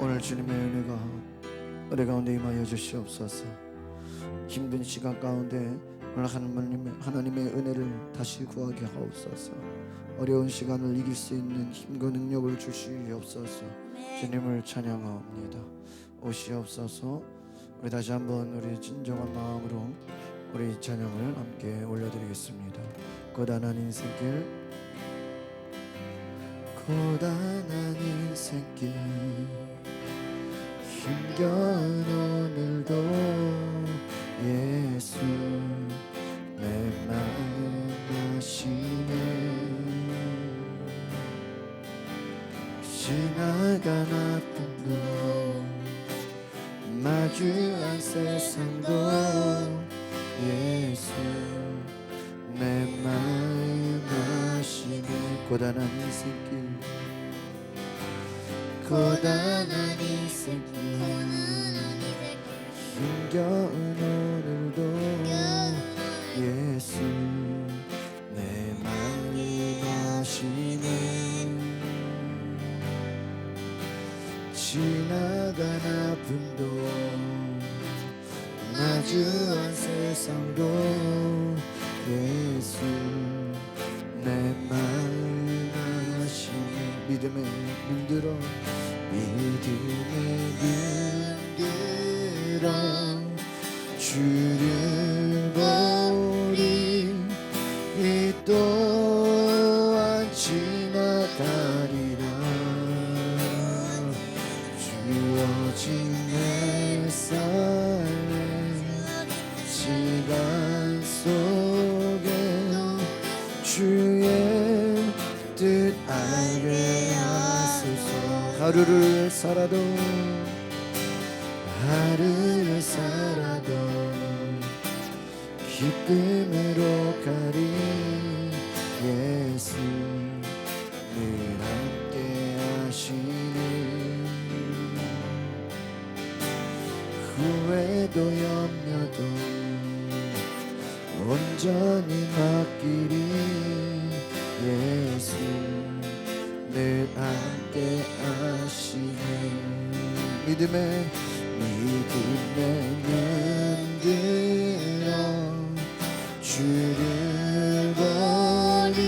오늘 주님의 은혜가 우리 가운데 임하여 주시옵소서. 힘든 시간 가운데 오늘 하나님의 은혜를 다시 구하게 하옵소서. 어려운 시간을 이길 수 있는 힘과 능력을 주시옵소서. 주님을 찬양하옵니다. 오시옵소서. 우리 다시 한번 우리 진정한 마음으로 우리 찬양을 함께 올려드리겠습니다. 고단한 인생길, 고단한 인생길, 힘겨운 오늘도 예수 내 마음 아시네. 지나간 아픔도 마주한 세상도 예수 내 마음 아시네. 고단한 인생길, 고단한 인생길, 힘겨운 오늘도 예수 내 마음 아시네. 지나간 아픔도 마주한 세상도 예수 내 마음 아시네. 믿음에 물들어, 믿음에 물들어 주를 보리. 이 또한 지나가리라. 주어진 내 삶의 시간 속에 주의 뜻 알게 하소서. 하루를 살아도 기쁨으로 가리. 예수 늘 함께 하시니. 후회도 염려도 온전히 맡기리. 예수 늘 함께 하시네. 믿음에 흔들어 주를 보리.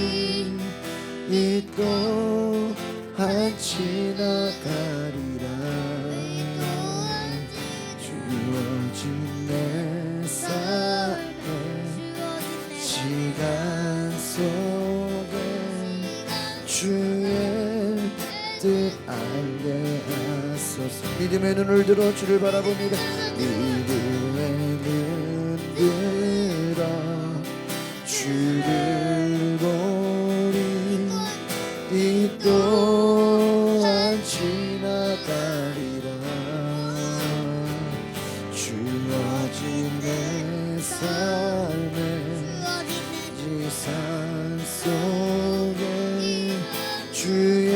이 또한 지나가리라. 주어진 내 삶의 시간 속에 주의 뜻 알게 하소서. 믿음의 눈을 들어 주를 바라봅니다. 믿음의 눈 들어 주를 보리. 이 또한 지나가리라. 주어진 내 삶의 지상 속에 주의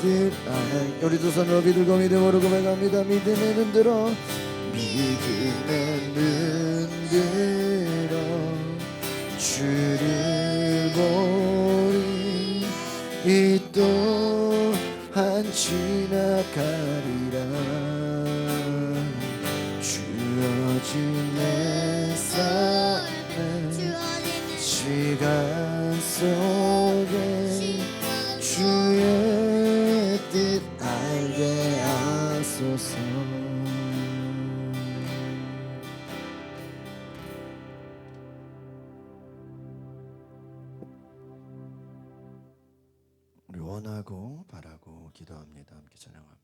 뜻 알. 우리도 손으로 들고 믿음으로 고백합니다. 믿음의 눈 들어, 믿음의 눈 들어 주를 보리. 이 또한 지나가리라. 주어진 내 삶의 시간 속에 주의 뜻 알게 하소서. 우리 원하고 바라고 기도합니다. 함께 찬양합니다.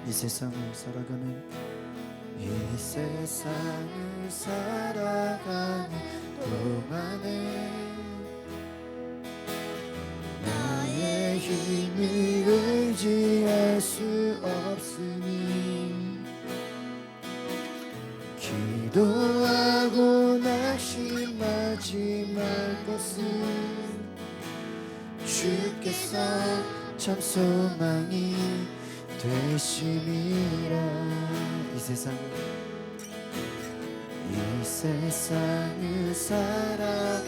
이 세상을 살아가는 이 세상을 살아가는 동안에 나의 힘을 의지할 수 없으니 기도하고 낙심하지 말 것은 주께서 참 소망이 되심이라. 이 세상을 살아갈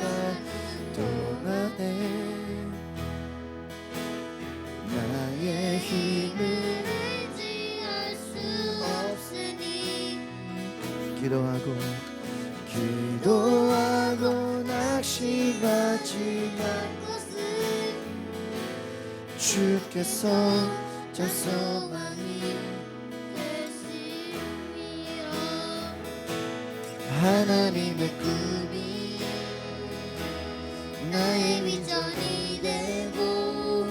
동안에 나의 힘을 의지할 수 없으니 기도하고 낙심하지 말 것은 주께서 참 소망이 되심이라. 하나님의 꿈이 나의 비전이 되고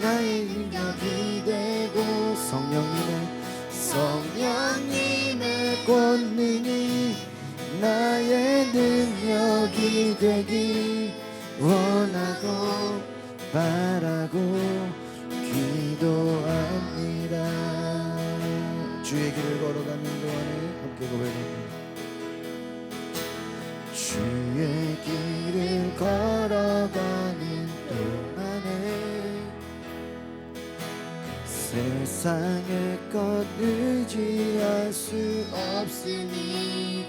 나의 능력이 되고 성령님의 권능이 나의 능력이 되기 원하고 바라고 기도합니다. 주의 길을 걸어가는 동안에 함께 고백합니다. 주의 길을 걸어가는 동안에 세상의 것 의지할 수 없으니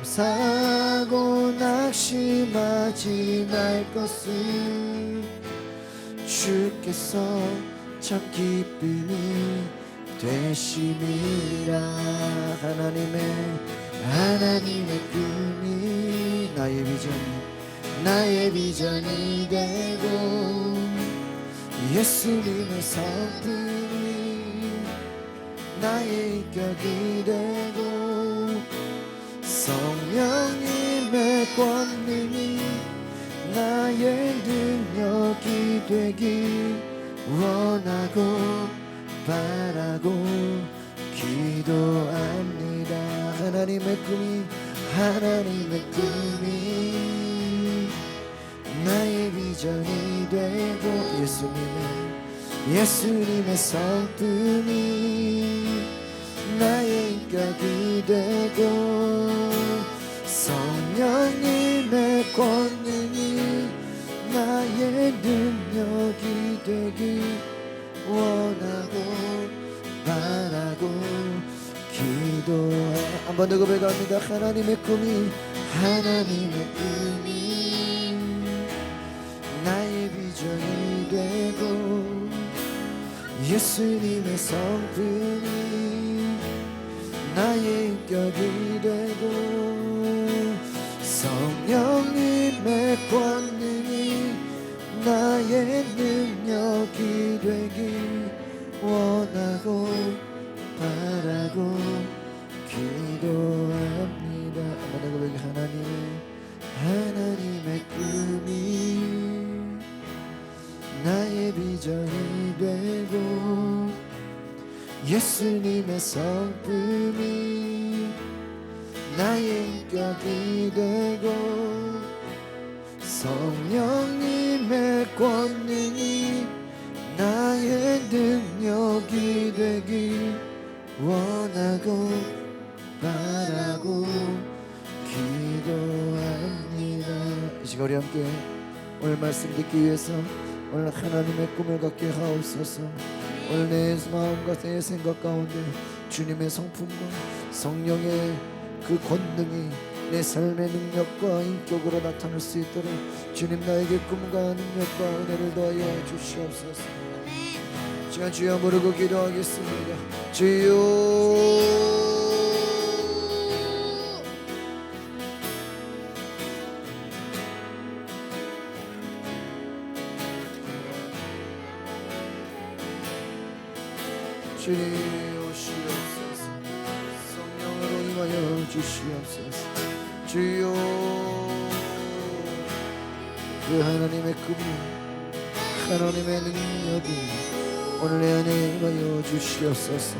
감사하고 낙심하지 말 것을 주께서 참 기쁨이 되심이라. 하나님의 꿈이 나의 비전이 되고 예수님의 성품이 나의 인격이 되고 성령님의 권능이 나의 능력이 되기 원하고 바라고 기도합니다. 하나님의 꿈이 나의 비전이 되고 예수님의 성품이 나의 인격이 되고 성령님의 권능이 나의 능력이 되기 원하고 바라고 기도해. 한 번 더 고백합니다. 하나님의 꿈이 나의 비전이 되고 예수님의 성품이 나의 인격이 되고 성령님의 권능이 나의 능력이 되기 원하고 바라고 기도합니다. 하나님의 꿈이 나의 비전이 되고 예수님의 성품이 나의 인격이 되고 성령님의 권능이 나의 능력이 되기 원하고 바라고 기도합니다. 이 시간 우리 함께 오늘 말씀 듣기 위해서 오늘 하나님의 꿈을 갖게 하옵소서. 오늘 내 마음과 내 생각 가운데 주님의 성품과 성령의 그 권능이 내 삶의 능력과 인격으로 나타날 수 있도록 주님 나에게 꿈과 능력과 은혜를 더하여 주시옵소서. 시간 주여 부르고 기도하겠습니다. 주여 주님 오시옵소서. 성령으로 임하여 주시옵소서. 주여 그 하나님의 꿈이 하나님의 능력이 오늘 내 안에 임하여 주시옵소서.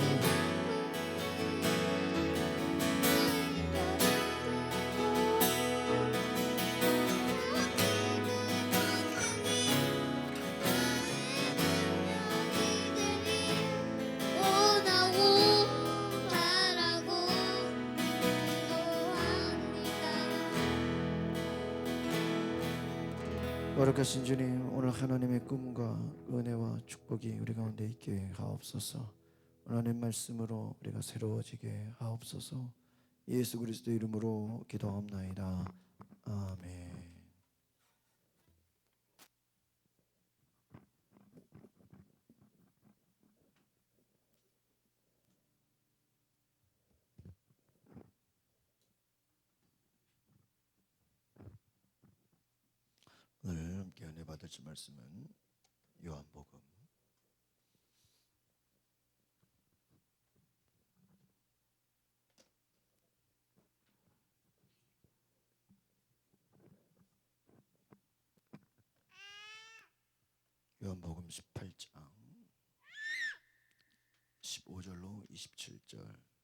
거룩하신 주님, 오늘 하나님의 꿈과 은혜와 축복이 우리 가운데 있게 하옵소서. 하나님 말씀으로 우리가 새로워지게 하옵소서. 예수 그리스도 이름으로 기도하옵나이다. 아멘. 오늘 함께 은혜 받으실 말씀은 요한복음 요한복음 18장 15절로 27절.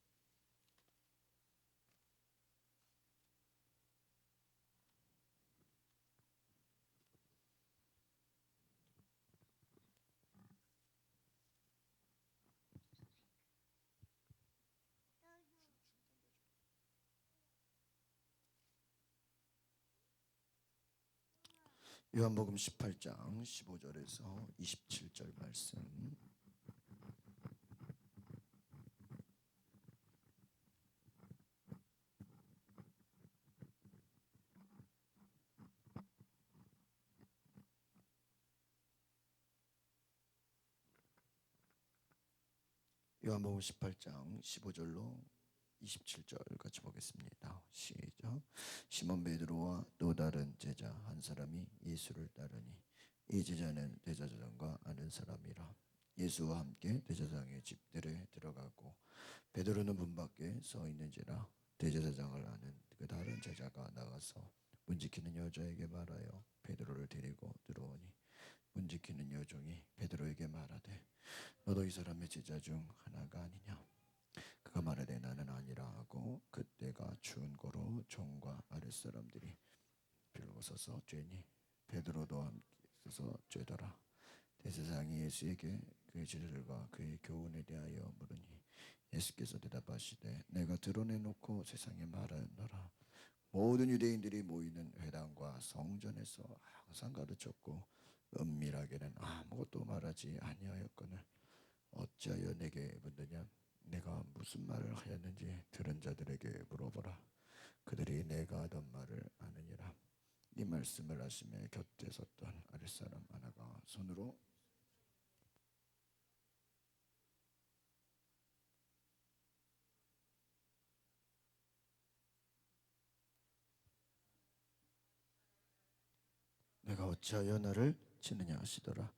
요한복음 18장 15절에서 27절 말씀. 요한복음 18장 15절로 27절 같이 보겠습니다. 시작. 시몬 베드로와 또 다른 제자 한 사람이 예수를 따르니 이 제자는 대제사장과 아는 사람이라. 예수와 함께 대제사장의 집들에 들어가고 베드로는 문 밖에 서 있는지라. 대제사장을 아는 그 다른 제자가 나가서 문 지키는 여자에게 말하여 베드로를 데리고 들어오니 문 지키는 여종이 베드로에게 말하되 너도 이 사람의 제자 중 하나가 아니냐. 그가 말하되 나는 아니라 하고 그때가 추운 거로 종과 아랫사람들이 빌어서서 쬐니 베드로도 함께 서서 쬐더라. 대제사장이 예수에게 그의 제자들과 그의 교훈에 대하여 물으니 예수께서 대답하시되 내가 드러내놓고 세상에 말하노라. 모든 유대인들이 모이는 회당과 성전에서 항상 가르쳤고 은밀하게는 아무것도 말하지 아니하였거늘 어찌하여 내게 묻느냐. 내가 무슨 말을 하였는지 들은 자들에게 물어보라. 그들이 내가 하던 말을 아느니라. 이 말씀을 하시며 곁에 섰던 아랫사람 하나가 손으로 내가 어찌하여 나를 치느냐 하시더라.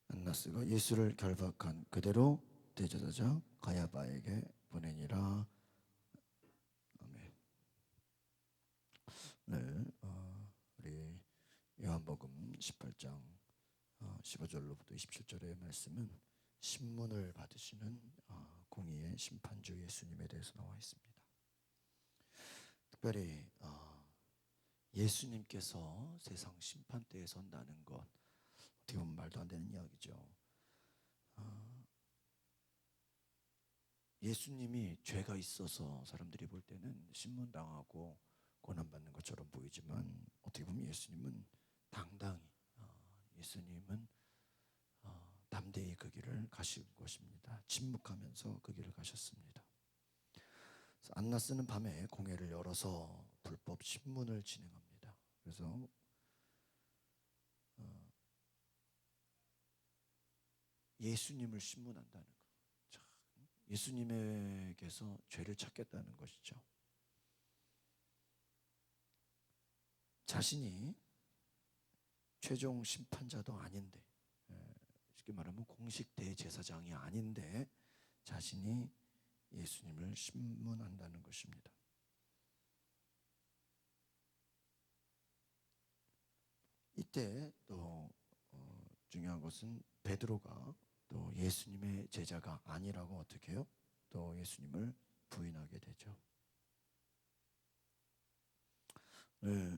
안나스가 예수를 결박한 그대로 대제사장 가야바에게 보내니라. 아멘. 네, 우리 요한복음 18장 15절로부터 27절의 말씀은 신문을 받으시는 공의의 심판주 예수님에 대해서 나와 있습니다. 특별히 예수님께서 세상 심판대에 선다는 것, 어떻게 보면 말도 안 되는 이야기죠. 예수님이 죄가 있어서 사람들이 볼 때는 신문당하고 고난받는 것처럼 보이지만 어떻게 보면 예수님은 당당히 예수님은 담대히 그 길을 가신 것입니다. 침묵하면서 그 길을 가셨습니다. 안나스는 밤에 공회를 열어서 불법 신문을 진행합니다. 그래서 예수님을 신문한다는 것, 예수님에게서 죄를 찾겠다는 것이죠. 자신이 최종 심판자도 아닌데, 쉽게 말하면 공식 대제사장이 아닌데 자신이 예수님을 신문한다는 것입니다. 이때 또 중요한 것은 베드로가 또 예수님의 제자가 아니라고 어떻게 해요? 또 예수님을 부인하게 되죠. 네,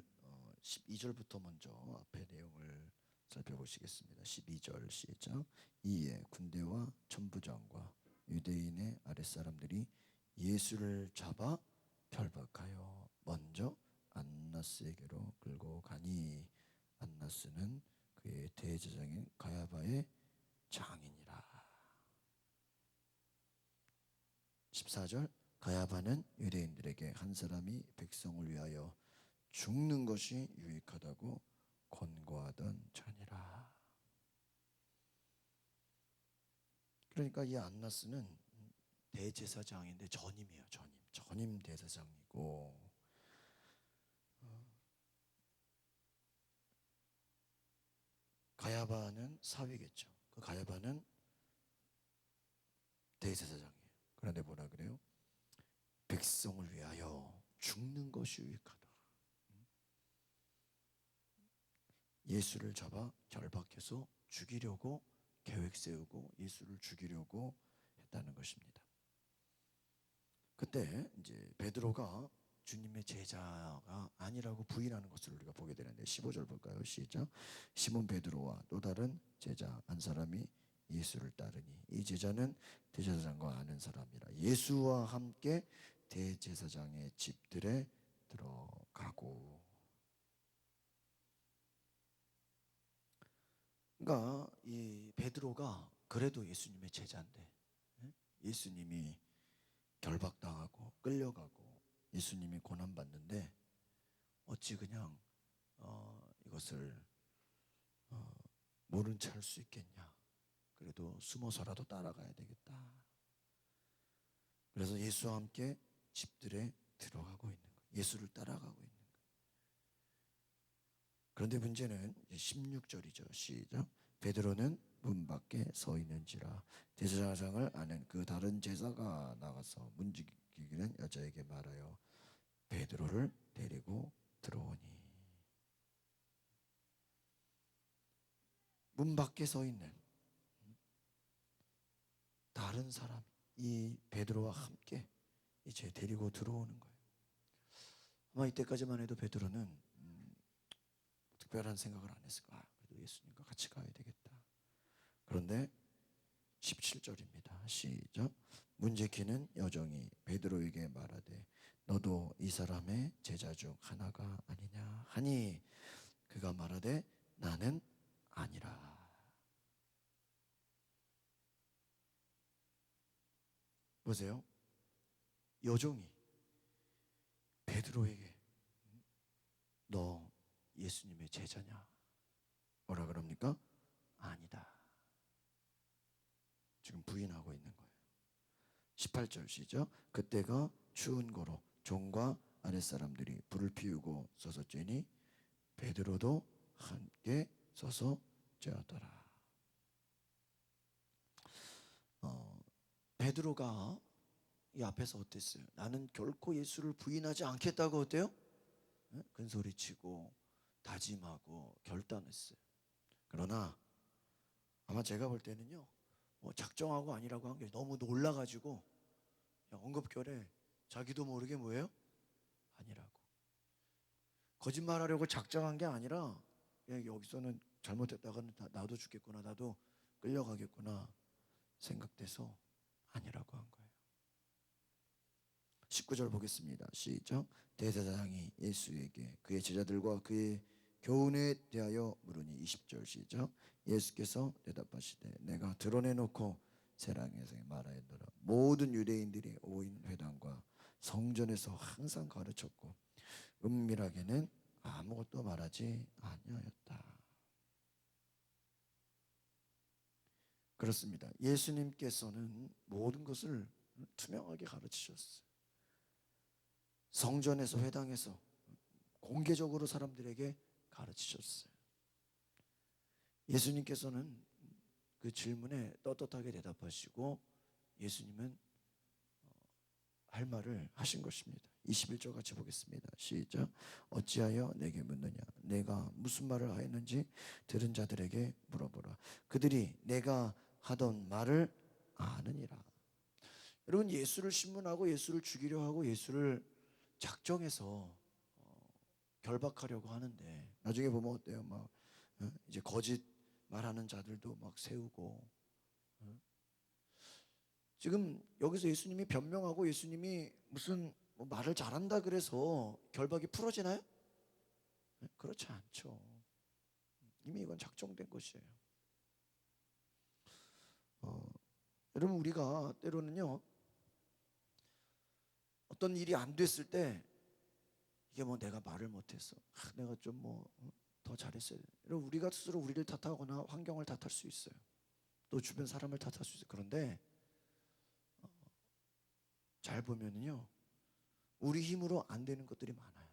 12절부터 먼저 앞에 내용을 살펴보시겠습니다. 12절 시작. 이에 군대와 천부장과 유대인의 아랫사람들이 예수를 잡아 결박하여 먼저 안나스에게로 끌고 가니 안나스는 그의 대제사장인 가야바의 장인이라. 14절. 가야바는 유대인들에게 한 사람이 백성을 위하여 죽는 것이 유익하다고 권고하던 자니라. 그러니까 이 안나스는 대제사장인데 전임이에요. 전임 대제사장이고, 가야바는 사위겠죠. 그 가야바는 대제사장이에요. 그런데 뭐라 그래요? 백성을 위하여 죽는 것이 유익하다. 예수를 잡아 결박해서 죽이려고 계획 세우고 예수를 죽이려고 했다는 것입니다. 그때 이제 베드로가 주님의 제자가 아니라고 부인하는 것을 우리가 보게 되는데 15절 볼까요? 시작. 시몬 베드로와 또 다른 제자 한 사람이 예수를 따르니 이 제자는 대제사장과 아는 사람이라 예수와 함께 대제사장의 집들에 들어가고. 그러니까 이 베드로가 그래도 예수님의 제자인데 예수님이 결박당하고 끌려가고 예수님이 고난받는데 어찌 그냥 이것을 모른 채 할 수 있겠냐. 그래도 숨어서라도 따라가야 되겠다. 그래서 예수와 함께 집들에 들어가고 있는 거예요. 예수를 따라가고 있는 거예요. 그런데 문제는 16절이죠. 시작. 베드로는 문 밖에 서 있는지라 대제사장을 아는 그 다른 제사가 나가서 문지기는 여자에게 말하여 베드로를 데리고 들어오니. 문 밖에 서 있는 다른 사람, 이 베드로와 함께 이제 데리고 들어오는 거예요. 아마 이때까지만 해도 베드로는 특별한 생각을 안 했을 거야. 그래도 예수님과 같이 가야 되겠다. 그런데 17절입니다. 시작. 문제키는 여종이 베드로에게 말하되 너도 이 사람의 제자 중 하나가 아니냐 하니 그가 말하되 나는 아니라. 보세요. 여종이 베드로에게 너 예수님의 제자냐? 뭐라 그럽니까? 아니다. 지금 부인하고 있는 거예요. 18절 시죠. 그때가 추운 거로 종과 아랫사람들이 불을 피우고 서서 쬐니 베드로도 함께 서서 쬐었더라. 베드로가 이 앞에서 어땠어요? 나는 결코 예수를 부인하지 않겠다고 어때요? 큰소리치고 다짐하고 결단했어요. 그러나 아마 제가 볼 때는요, 작정하고 아니라고 한 게 너무 놀라가지고 엉겁결에 자기도 모르게 뭐예요? 아니라고. 거짓말하려고 작정한 게 아니라 여기서는 잘못했다가는 나도 죽겠구나, 나도 끌려가겠구나 생각돼서 아니라고 한 거예요. 19절 보겠습니다. 시작. 대제사장이 예수에게 그의 제자들과 그의 교훈에 대하여 물으니 20절 시작. 예수께서 대답하시되 내가 드러내놓고 세상에서 말하였노라. 모든 유대인들이 오인 회당과 성전에서 항상 가르쳤고 은밀하게는 아무것도 말하지 아니하였다. 그렇습니다. 예수님께서는 모든 것을 투명하게 가르치셨어요. 성전에서 회당에서 공개적으로 사람들에게 가르치셨어요. 예수님께서는 그 질문에 떳떳하게 대답하시고 예수님은 할 할 말을 하신 것입니다. 21절 같이 보겠습니다. 시작. 어찌하여 내게 묻느냐? 내가 무슨 말을 하였는지 들은 자들에게 물어보라. 그들이 내가 하던 말을 아느니라. 여러분, 예수를 신문하고 예수를 죽이려 하고 예수를 작정해서 결박하려고 하는데 나중에 보면 어때요? 막 이제 거짓 말하는 자들도 막 세우고. 지금 여기서 예수님이 변명하고 예수님이 무슨 뭐 말을 잘한다 그래서 결박이 풀어지나요? 그렇지 않죠. 이미 이건 작정된 것이에요. 여러분, 우리가 때로는요, 어떤 일이 안 됐을 때 이게 뭐 내가 말을 못해서 내가 좀 뭐 더 잘했어야 돼. 여러분, 우리가 스스로 우리를 탓하거나 환경을 탓할 수 있어요. 또 주변 사람을 탓할 수 있어요. 그런데 잘 보면은요, 우리 힘으로 안 되는 것들이 많아요.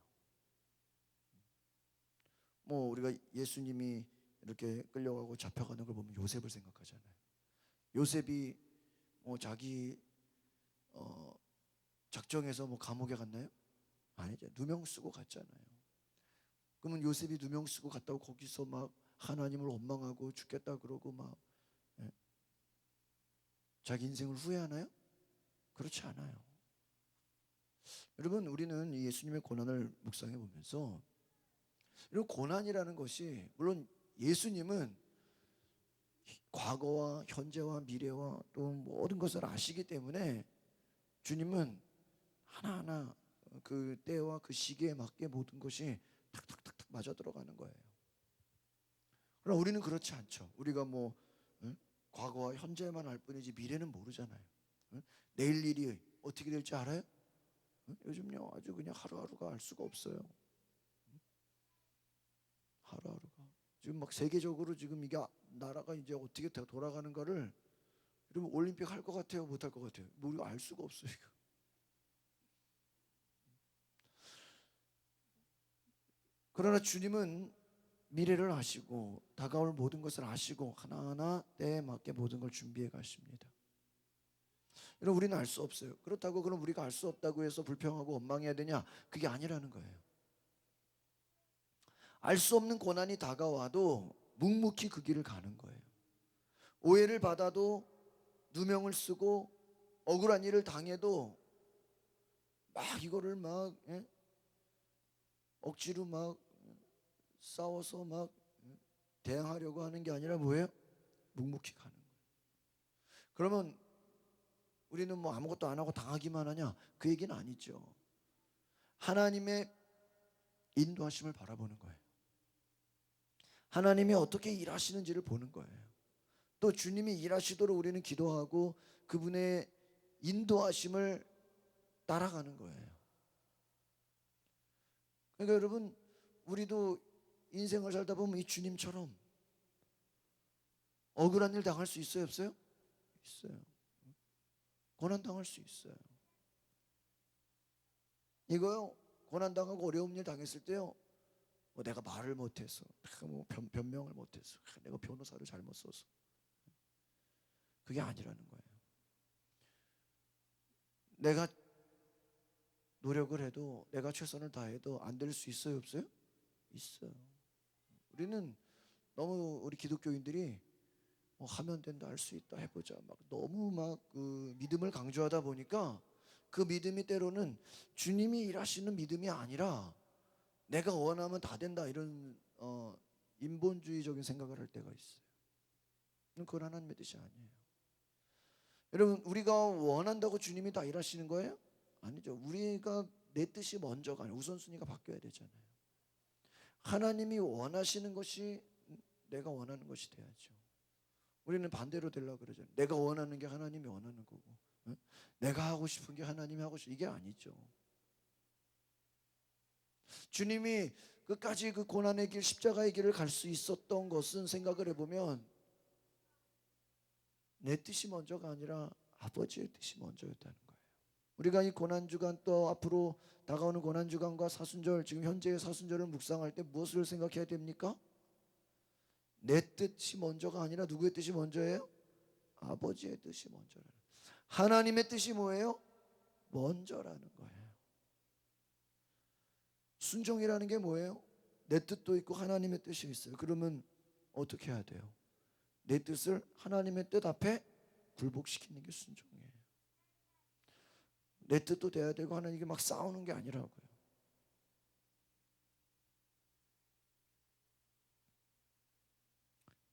뭐 우리가 예수님이 이렇게 끌려가고 잡혀가는 걸 보면 요셉을 생각하잖아요. 요셉이 뭐 자기 작정해서 뭐 감옥에 갔나요? 아니죠. 누명 쓰고 갔잖아요. 그러면 요셉이 누명 쓰고 갔다고 거기서 막 하나님을 원망하고 죽겠다 그러고 막 자기 인생을 후회하나요? 그렇지 않아요. 여러분, 우리는 이 예수님의 고난을 묵상해 보면서 이런 고난이라는 것이, 물론 예수님은 과거와 현재와 미래와 또 모든 것을 아시기 때문에 주님은 하나하나 그 때와 그 시기에 맞게 모든 것이 탁탁탁탁 맞아 들어가는 거예요. 그러나 우리는 그렇지 않죠. 우리가 뭐 과거와 현재만 알 뿐이지 미래는 모르잖아요. 내일 일이 어떻게 될지 알아요? 요즘요, 아주 그냥 하루하루가 알 수가 없어요. 하루하루가 지금 막 세계적으로 지금 이게 나라가 이제 어떻게 돌아가는가를 여러분, 올림픽 할 것 같아요, 못 할 것 같아요? 뭐 우리가 알 수가 없어요. 그러나 주님은 미래를 아시고 다가올 모든 것을 아시고 하나하나 때에 맞게 모든 걸 준비해 가십니다. 여러분, 우리는 알 수 없어요. 그렇다고 그럼 우리가 알 수 없다고 해서 불평하고 원망해야 되냐? 그게 아니라는 거예요. 알 수 없는 고난이 다가와도 묵묵히 그 길을 가는 거예요. 오해를 받아도 누명을 쓰고 억울한 일을 당해도 막 이거를 막 억지로 막 싸워서 막 대항하려고 하는 게 아니라 뭐예요? 묵묵히 가는 거예요. 그러면 우리는 뭐 아무것도 안 하고 당하기만 하냐? 그 얘기는 아니죠. 하나님의 인도하심을 바라보는 거예요. 하나님이 어떻게 일하시는지를 보는 거예요. 또 주님이 일하시도록 우리는 기도하고 그분의 인도하심을 따라가는 거예요. 그러니까 여러분, 우리도 인생을 살다 보면 이 주님처럼 억울한 일 당할 수 있어요, 없어요? 있어요. 고난 당할 수 있어요. 이거요, 고난 당하고 어려운 일 당했을 때요, 뭐 내가 말을 못해서, 뭐 변명을 못해서, 내가 변호사를 잘못 써서, 그게 아니라는 거예요. 내가 노력을 해도, 내가 최선을 다해도 안 될 수 있어요, 없어요? 있어요. 우리는 너무 우리 기독교인들이 하면 된다, 할 수 있다, 해보자, 막 너무 막 그 믿음을 강조하다 보니까 그 믿음이 때로는 주님이 일하시는 믿음이 아니라 내가 원하면 다 된다, 이런 인본주의적인 생각을 할 때가 있어요. 그건 하나님의 뜻이 아니에요. 여러분, 우리가 원한다고 주님이 다 일하시는 거예요? 아니죠. 우리가 내 뜻이 먼저가 아니라 우선순위가 바뀌어야 되잖아요. 하나님이 원하시는 것이 내가 원하는 것이 돼야죠. 우리는 반대로 되려고 그러잖아요. 내가 원하는 게 하나님이 원하는 거고, 내가 하고 싶은 게 하나님이 하고 싶은, 이게 아니죠. 주님이 끝까지 그 고난의 길, 십자가의 길을 갈 수 있었던 것은 생각을 해보면 내 뜻이 먼저가 아니라 아버지의 뜻이 먼저였다는 거예요. 우리가 이 고난주간, 또 앞으로 다가오는 고난주간과 사순절, 지금 현재의 사순절을 묵상할 때 무엇을 생각해야 됩니까? 내 뜻이 먼저가 아니라 누구의 뜻이 먼저예요? 아버지의 뜻이 먼저라는. 하나님의 뜻이 뭐예요? 먼저라는 거예요. 순종이라는 게 뭐예요? 내 뜻도 있고 하나님의 뜻이 있어요. 그러면 어떻게 해야 돼요? 내 뜻을 하나님의 뜻 앞에 굴복시키는 게 순종이에요. 내 뜻도 돼야 되고 하나님께 막 싸우는 게 아니라고요.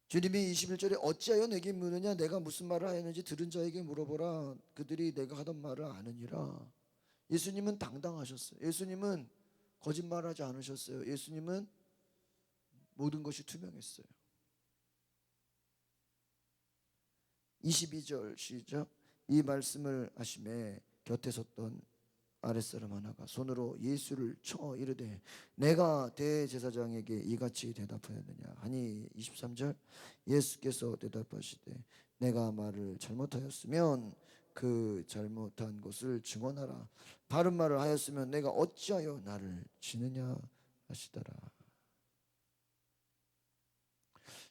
주님이 21절에 어찌하여 내게 묻느냐, 내가 무슨 말을 하였는지 들은 자에게 물어보라. 그들이 내가 하던 말을 아느니라. 예수님은 당당하셨어요. 예수님은 거짓말하지 않으셨어요. 예수님은 모든 것이 투명했어요. 22절 시작. 이 말씀을 하심에 곁에 섰던 아랫사람 하나가 손으로 예수를 쳐 이르되 내가 대제사장에게 이같이 대답하였느냐 하니 23절 예수께서 대답하시되 내가 말을 잘못하였으면 그 잘못한 것을 증언하라. 바른 말을 하였으면 내가 어찌하여 나를 치느냐 하시더라.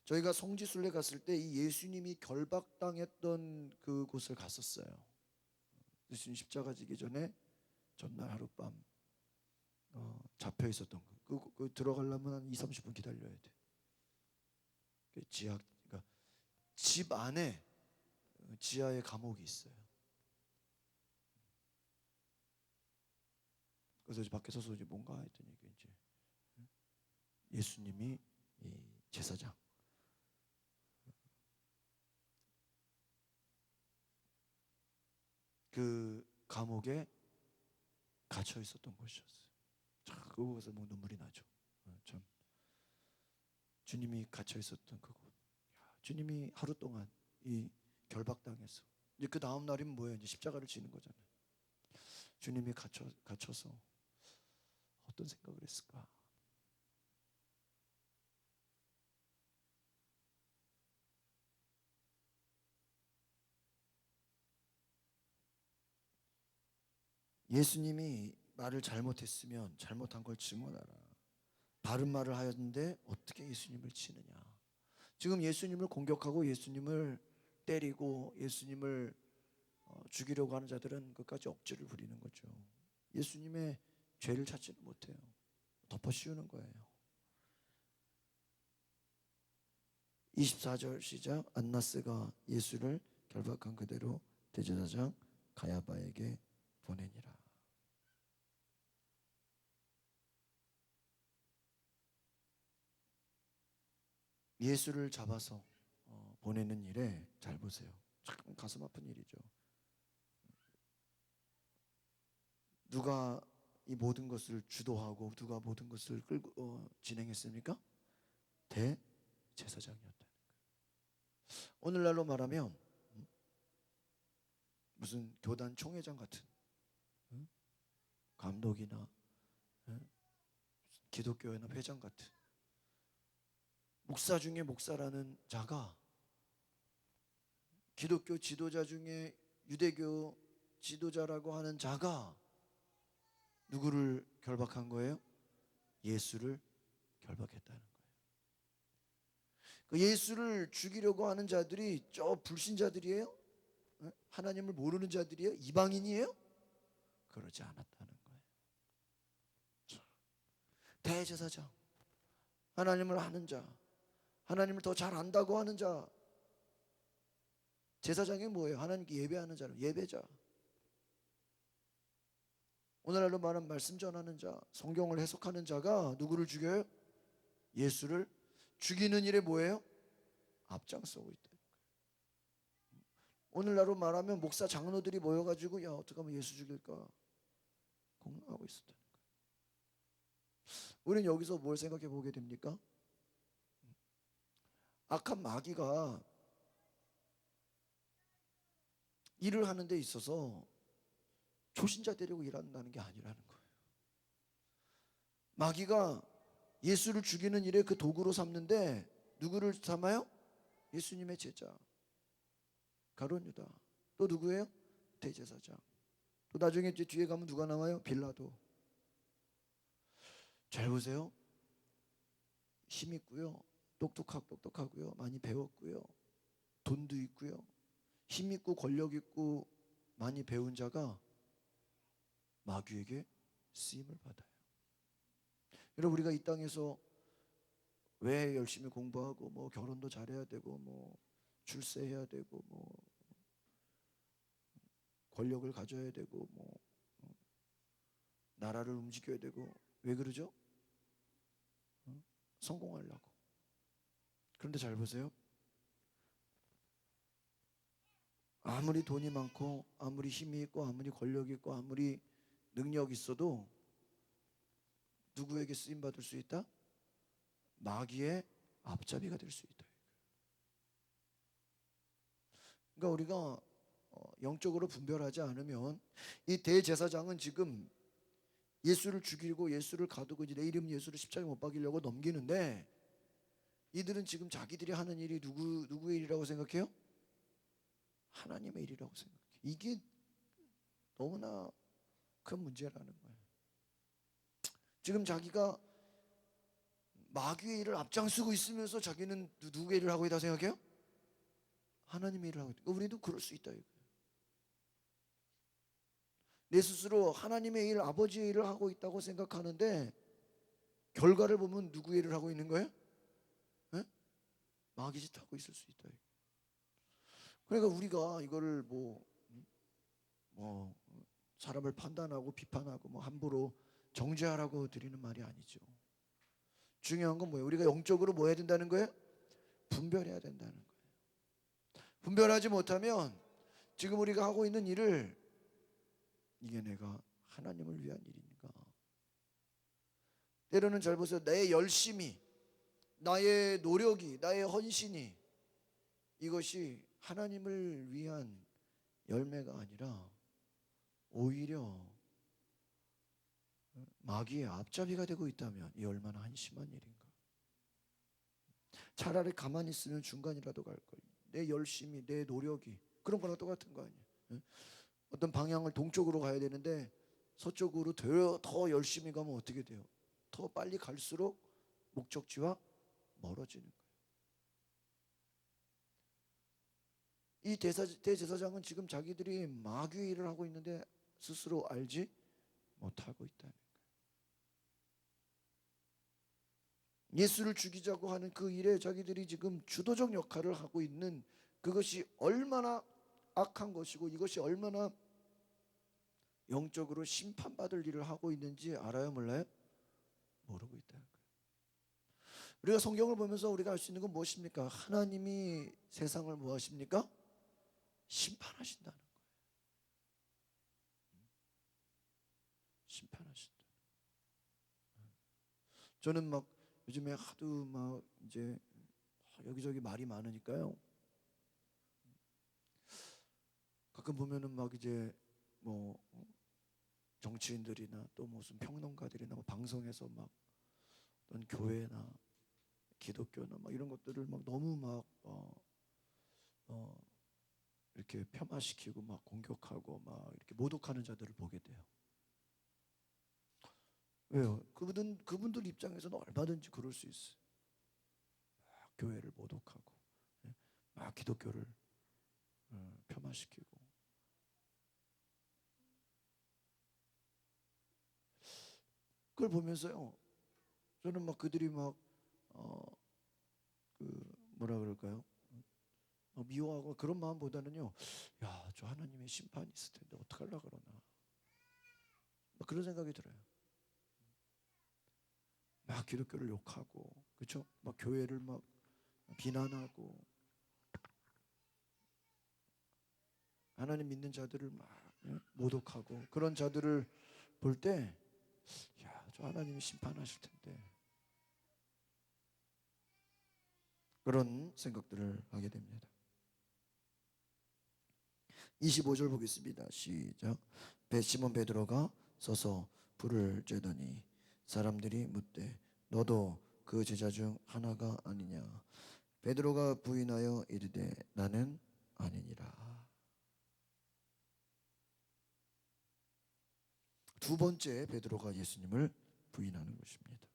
저희가 성지순례 갔을 때 이 예수님이 결박당했던 그곳을 갔었어요. 예수님 십자가 지기 전에 전날 하룻밤 잡혀 있었던 그 들어가려면 한 2, 30분 기다려야 돼. 지하, 그러니까 집 안에 지하에 감옥이 있어요. 그래서 이제 밖에 서서 이제 뭔가 했더니 이제 예수님이 이 제사장 그 감옥에 갇혀 있었던 곳이었어요. 참 그곳에서 뭐 눈물이 나죠. 참 주님이 갇혀 있었던 그곳. 주님이 하루 동안 이 결박당해서 이제 그 다음 날이면 뭐예요? 이제 십자가를 지는 거잖아요. 주님이 갇혀서 어떤 생각을 했을까? 예수님이 말을 잘못했으면 잘못한 걸 증언하라. 바른 말을 하였는데 어떻게 예수님을 치느냐? 지금 예수님을 공격하고 예수님을 때리고 예수님을 죽이려고 하는 자들은 끝까지 억지를 부리는 거죠. 예수님의 죄를 찾지는 못해요. 덮어 씌우는 거예요. 24절 시작. 안나스가 예수를 결박한 그대로 대제사장 가야바에게 보내니라. 예수를 잡아서 보내는 일에 잘 보세요. 참 가슴 아픈 일이죠. 누가 이 모든 것을 주도하고 누가 모든 것을 끌고 진행했습니까? 대제사장이었다는 거예요. 오늘날로 말하면 무슨 교단 총회장 같은 감독이나 기독교회나 회장 같은 목사 중에 목사라는 자가 기독교 지도자 중에 유대교 지도자라고 하는 자가 누구를 결박한 거예요? 예수를 결박했다는 거예요. 그 예수를 죽이려고 하는 자들이 저 불신자들이에요? 하나님을 모르는 자들이에요? 이방인이에요? 그러지 않았다는 거예요. 대제사장, 하나님을 아는 자, 하나님을 더 잘 안다고 하는 자. 제사장이 뭐예요? 하나님께 예배하는 자는 예배자. 오늘날로 말하면 말씀 전하는 자, 성경을 해석하는 자가 누구를 죽여요? 예수를 죽이는 일에 뭐예요? 앞장서고 있다. 오늘날로 말하면 목사 장로들이 모여가지고 야 어떻게 하면 예수 죽일까 공론하고 있었다는 거예요. 우리는 여기서 뭘 생각해 보게 됩니까? 악한 마귀가 일을 하는 데 있어서 초신자 데리고 일한다는 게 아니라는 거예요. 마귀가 예수를 죽이는 일에 그 도구로 삼는데 누구를 삼아요? 예수님의 제자 가룟 유다. 또 누구예요? 대제사장. 또 나중에 이제 뒤에 가면 누가 나와요? 빌라도. 잘 보세요. 힘 있고요. 똑똑하고요. 많이 배웠고요. 돈도 있고요. 힘 있고 권력 있고 많이 배운 자가 마귀에게 쓰임을 받아요. 여러분, 우리가 이 땅에서 왜 열심히 공부하고 뭐 결혼도 잘해야 되고 뭐 출세해야 되고 뭐 권력을 가져야 되고 뭐 나라를 움직여야 되고 왜 그러죠? 성공하려고. 그런데 잘 보세요. 아무리 돈이 많고 아무리 힘이 있고 아무리 권력이 있고 아무리 능력이 있어도 누구에게 쓰임 받을 수 있다? 마귀의 앞잡이가 될 수 있다. 그러니까 우리가 영적으로 분별하지 않으면 이 대제사장은 지금 예수를 죽이고 예수를 가두고 이제 내 이름 예수를 십자가에 못 박이려고 넘기는데 이들은 지금 자기들이 하는 일이 누구의 일이라고 생각해요? 하나님의 일이라고 생각해요. 이게 너무나 큰 문제라는 거예요. 지금 자기가 마귀의 일을 앞장서고 있으면서 자기는 누구의 일을 하고 있다고 생각해요? 하나님의 일을 하고 있다. 우리도 그럴 수 있다 이거예요. 내 스스로 하나님의 일, 아버지의 일을 하고 있다고 생각하는데 결과를 보면 누구의 일을 하고 있는 거예요? 네? 마귀 짓 하고 있을 수 있다. 그러니까 우리가 이거를 뭐 사람을 판단하고 비판하고 뭐 함부로 정죄하라고 드리는 말이 아니죠. 중요한 건 뭐예요? 우리가 영적으로 뭐 해야 된다는 거예요? 분별해야 된다는 거예요. 분별하지 못하면 지금 우리가 하고 있는 일을 이게 내가 하나님을 위한 일인가? 때로는 잘 보세요. 내 열심이, 나의 노력이, 나의 헌신이 이것이 하나님을 위한 열매가 아니라 오히려 마귀의 앞잡이가 되고 있다면 이 얼마나 한심한 일인가. 차라리 가만히 있으면 중간이라도 갈 걸. 내 열심이, 내 노력이 그런 거랑 똑같은 거 아니에요. 어떤 방향을 동쪽으로 가야 되는데 서쪽으로 더 열심히 가면 어떻게 돼요? 더 빨리 갈수록 목적지와 멀어지는 거예요. 이 대제사장은 지금 자기들이 마귀의 일을 하고 있는데 스스로 알지 못하고 있다는 거예요. 예수를 죽이자고 하는 그 일에 자기들이 지금 주도적 역할을 하고 있는 그것이 얼마나 악한 것이고 이것이 얼마나 영적으로 심판받을 일을 하고 있는지 알아요, 몰라요? 모르고 있다는 거예요. 우리가 성경을 보면서 우리가 알 수 있는 건 무엇입니까? 하나님이 세상을 뭐 하십니까? 심판하신다는 거예요. 심판하신다. 저는 막 요즘에 하도 막 이제 여기저기 말이 많으니까요. 가끔 보면은 막 이제 뭐 정치인들이나 또 무슨 평론가들이나 뭐 방송에서 막 어떤 교회나 기독교나 막 이런 것들을 막 너무 막 이렇게 폄하시키고 막 공격하고 막 이렇게 모독하는 자들을 보게 돼요. 왜요? 그분들 입장에서는 얼마든지 그럴 수 있어요. 막 교회를 모독하고 막 기독교를 폄하시키고. 그걸 보면서요, 저는 막 그들이 막 뭐라 그럴까요? 미워하고 그런 마음보다는요, 야, 저 하나님의 심판이 있을 텐데 어떡하려고 그러나, 막 그런 생각이 들어요. 막 기독교를 욕하고, 그렇죠? 막 교회를 막 비난하고, 하나님 믿는 자들을 막 모독하고 그런 자들을 볼 때, 야, 저 하나님이 심판하실 텐데 그런 생각들을 하게 됩니다. 25절 보겠습니다. 시작. 시몬 베드로가 서서 불을 쬐더니 사람들이 묻되 너도 그 제자 중 하나가 아니냐. 베드로가 부인하여 이르되 나는 아니니라. 두 번째 베드로가 예수님을 부인하는 것입니다.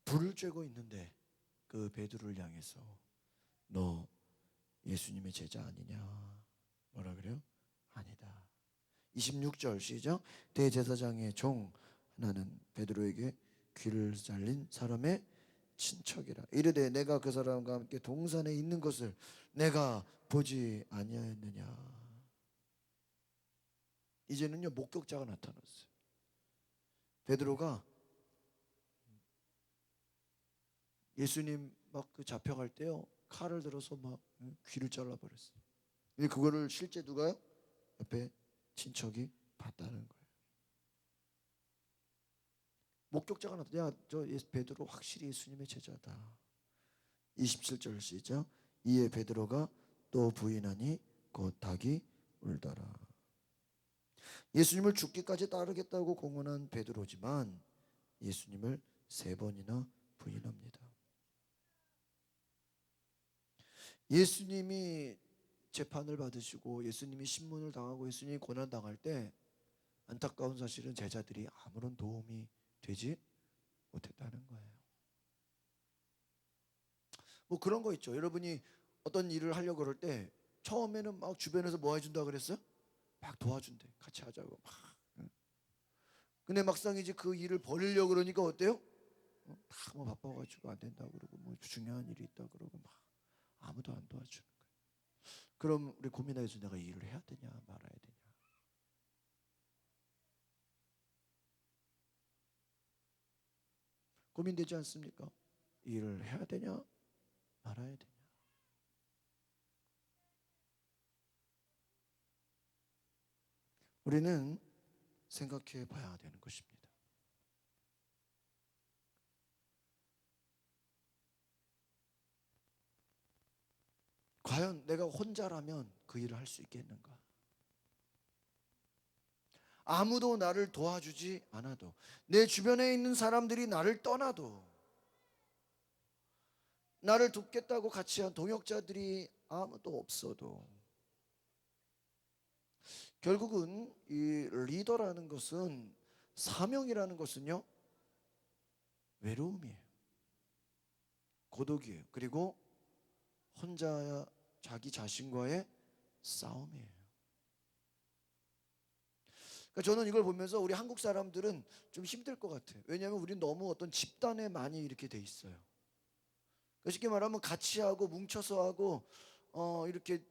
불을 쬐고 있는데 그 베드로를 향해서 너 예수님의 제자 아니냐. 뭐라 그래요? 26절 시작. 대제사장의 종 하나는 베드로에게 귀를 잘린 사람의 친척이라 이르되 내가 그 사람과 함께 동산에 있는 것을 내가 보지 아니하였느냐. 이제는요 목격자가 나타났어요. 베드로가 예수님 막 그 잡혀갈 때요 칼을 들어서 막 귀를 잘라버렸어요. 근데 그거를 실제 누가요? 옆에 친척이 봤다는 거예요. 목격자가 나타나 야저 베드로 확실히 예수님의 제자다. 27절 시작. 이에 베드로가 또 부인하니 곧 닭이 울더라. 예수님을 죽기까지 따르겠다고 공언한 베드로지만 예수님을 3번이나 부인합니다. 예수님이 재판을 받으시고 예수님이 신문을 당하고 예수님이 고난당할 때 안타까운 사실은 제자들이 아무런 도움이 되지 못했다는 거예요. 뭐 그런 거 있죠. 여러분이 어떤 일을 하려고 그럴 때 처음에는 막 주변에서 뭐 해준다 그랬어요? 막 도와준대. 같이 하자고 막. 근데 막상 이제 그 일을 벌이려고 그러니까 어때요? 다 뭐 바빠가지고 안 된다 그러고 뭐 중요한 일이 있다 그러고 막 아무도 안 도와주는 거예요. 그럼 우리 고민해서 내가 이 일을 해야 되냐 말아야 되냐. 고민되지 않습니까? 이 일을 해야 되냐 말아야 되냐. 우리는 생각해 봐야 되는 것입니다. 과연 내가 혼자라면 그 일을 할 수 있겠는가? 아무도 나를 도와주지 않아도 내 주변에 있는 사람들이 나를 떠나도 나를 돕겠다고 같이 한 동역자들이 아무도 없어도 결국은 이 리더라는 것은 사명이라는 것은요 외로움이에요. 고독이에요. 그리고 혼자 자기 자신과의 싸움이에요. 그러니까 저는 이걸 보면서 우리 한국 사람들은 좀 힘들 것 같아요. 왜냐하면 우리는 너무 어떤 집단에 많이 이렇게 돼 있어요. 쉽게 말하면 같이 하고 뭉쳐서 하고 이렇게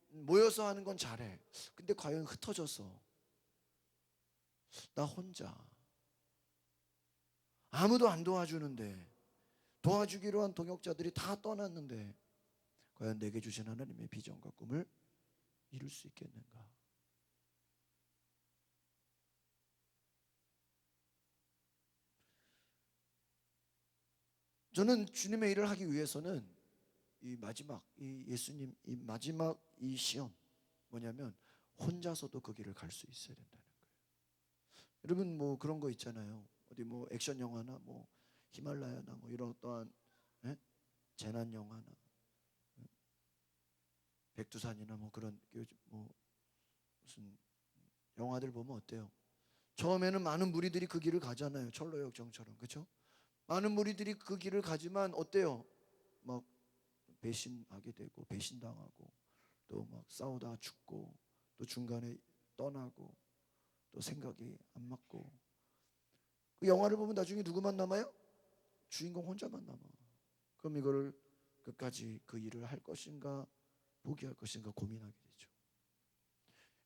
모여서 하는 건 잘해. 근데 과연 흩어져서 나 혼자 아무도 안 도와주는데 도와주기로 한 동역자들이 다 떠났는데 과연 내게 주신 하나님의 비전과 꿈을 이룰 수 있겠는가? 저는 주님의 일을 하기 위해서는 이 마지막 이 예수님 이 마지막 이 시험 뭐냐면 혼자서도 그 길을 갈 수 있어야 된다는 거예요. 여러분 뭐 그런 거 있잖아요. 어디 뭐 액션 영화나 뭐 히말라야나 뭐 이런 어떠한 재난 영화나 백두산이나 뭐 그런 요즘 뭐 무슨 영화들 보면 어때요? 처음에는 많은 무리들이 그 길을 가잖아요. 철로역정처럼 그렇죠? 많은 무리들이 그 길을 가지만 어때요? 막 배신하게 되고 배신당하고 또 막 싸우다가 죽고 또 중간에 떠나고 또 생각이 안 맞고 그 영화를 보면 나중에 누구만 남아요? 주인공 혼자만 남아. 그럼 이거를 끝까지 그 일을 할 것인가 포기할 것인가 고민하게 되죠.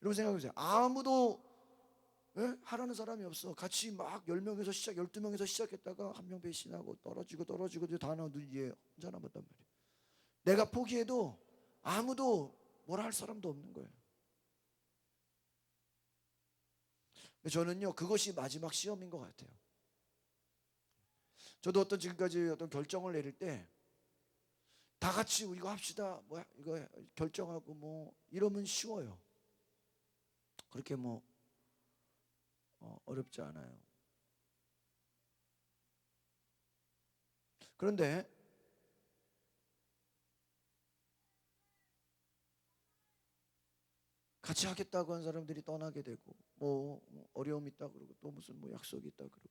여러분 생각해보세요. 아무도 하라는 사람이 없어. 같이 막 10명에서 12명에서 시작했다가 한 명 배신하고 떨어지고 다 나와 이제 혼자 남았단 말이에요. 내가 포기해도 아무도 뭐라 할 사람도 없는 거예요. 저는요 그것이 마지막 시험인 것 같아요. 저도 지금까지 어떤 결정을 내릴 때 다 같이 이거 합시다 뭐 이거 결정하고 뭐 이러면 쉬워요. 그렇게 뭐 어렵지 않아요. 그런데 같이 하겠다고 한 사람들이 떠나게 되고 뭐 어려움 있다 그러고 또 무슨 뭐 약속이 있다 그러고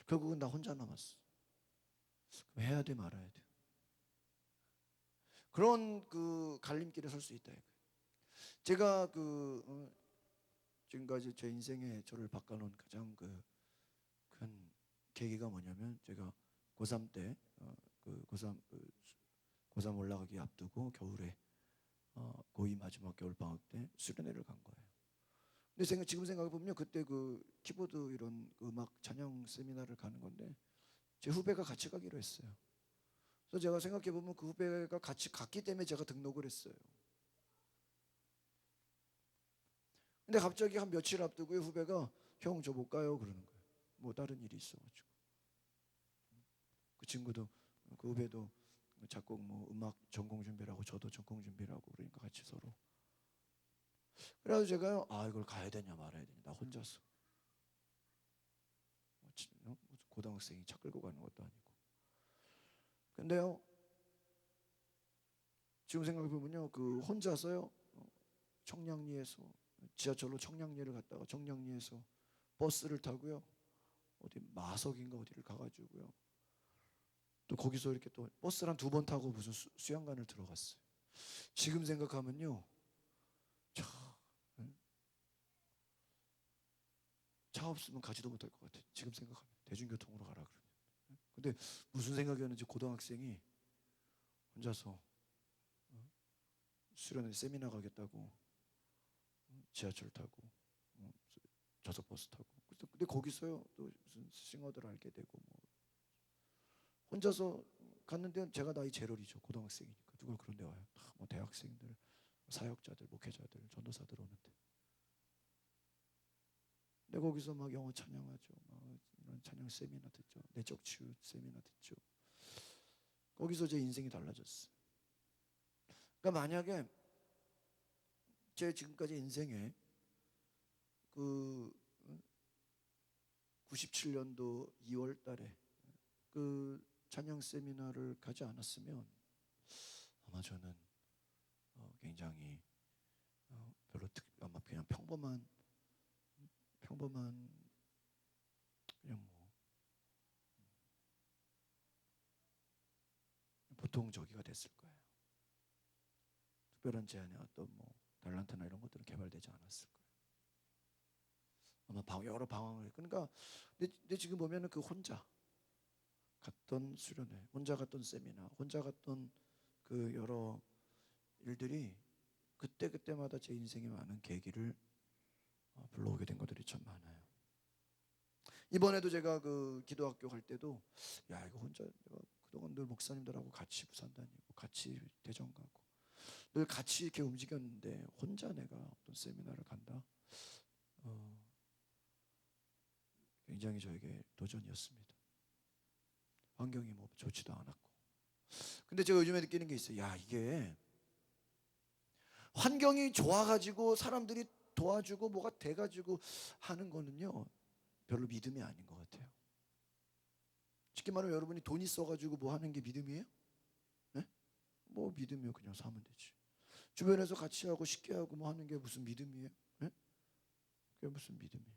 결국은 나 혼자 남았어. 그럼 해야 돼 말아야 돼. 그런 그 갈림길에 설 수 있다 이거예요. 제가 지금까지 제 인생에 저를 바꿔놓은 가장 그 큰 계기가 뭐냐면, 제가 고3 때 고3 올라가기 앞두고 겨울에 고2 마지막 겨울 방학 때 수련회를 간 거예요. 근데 지금 생각해 보면 그때 그 키보드 이런 그 음악 찬양 세미나를 가는 건데 제 후배가 같이 가기로 했어요. 그래서 제가 생각해 보면 그 후배가 같이 갔기 때문에 제가 등록을 했어요. 근데 갑자기 한 며칠 앞두고 후배가 형 저 못 가요 그러는 거예요. 뭐 다른 일이 있어가지고. 그 친구도 그 후배도 작곡 뭐 음악 전공 준비라고 저도 전공 준비라고 그러니까 같이 서로. 그래서 제가 이걸 가야 되냐 말아야 되냐 나 혼자서 고등학생이 차 끌고 가는 것도 아니고. 근데요 지금 생각해 보면요 그 혼자서요 청량리에서 지하철로 청량리를 갔다가 청량리에서 버스를 타고요 어디 마석인가 어디를 가가지고요 또 거기서 이렇게 또 버스를 한 2번 타고 무슨 수양관을 들어갔어요. 지금 생각하면요 차 없으면 가지도 못할 것 같아요. 지금 생각하면 대중교통으로 가라 그러면. 근데 무슨 생각이었는지 고등학생이 혼자서 수련회 세미나 가겠다고 지하철 타고 좌석 버스 타고. 근데 거기서요 또 무슨 싱어들 알게 되고 뭐 혼자서 갔는데 제가 나이 제일 어리죠. 고등학생이니까 누가 그런 데 와요. 다 뭐 대학생들, 사역자들, 목회자들, 전도사들 오는데. 근데 거기서 막 영어 찬양하죠. 막 이런 찬양 세미나 듣죠. 내적 치유 세미나 듣죠. 거기서 제 인생이 달라졌어요. 그러니까 만약에 제 지금까지 인생에 그 97년도 2월 달에 그 찬양 세미나를 가지 않았으면 아마 저는 굉장히 별로 아마 그냥 평범한 그냥 뭐 보통 저기가 됐을 거예요. 특별한 제안에 어떤 뭐 달란트나 이런 것들은 개발되지 않았을 거예요. 아마 여러 방황을. 그러니까 근데 지금 보면은 그 혼자 갔던 수련회, 혼자 갔던 세미나, 혼자 갔던 그 여러 일들이 그때마다 제 인생에 많은 계기를 불러오게 된 것들이 참 많아요. 이번에도 제가 그 기도학교 갈 때도 야 이거 혼자 내가 그동안 늘 목사님들하고 같이 부산 다니고 같이 대전 가고 늘 같이 이렇게 움직였는데 혼자 내가 어떤 세미나를 간다. 굉장히 저에게 도전이었습니다. 환경이 뭐 좋지도 않았고. 근데 제가 요즘에 느끼는 게 있어요. 야 이게 환경이 좋아가지고 사람들이 도와주고 뭐가 돼가지고 하는 거는요 별로 믿음이 아닌 것 같아요. 쉽게 말하면 여러분이 돈 있어가지고 뭐 하는 게 믿음이에요? 네? 뭐 믿음이요 그냥 사면 되지. 주변에서 같이 하고 쉽게 하고 뭐 하는 게 무슨 믿음이에요? 네? 그게 무슨 믿음이에요?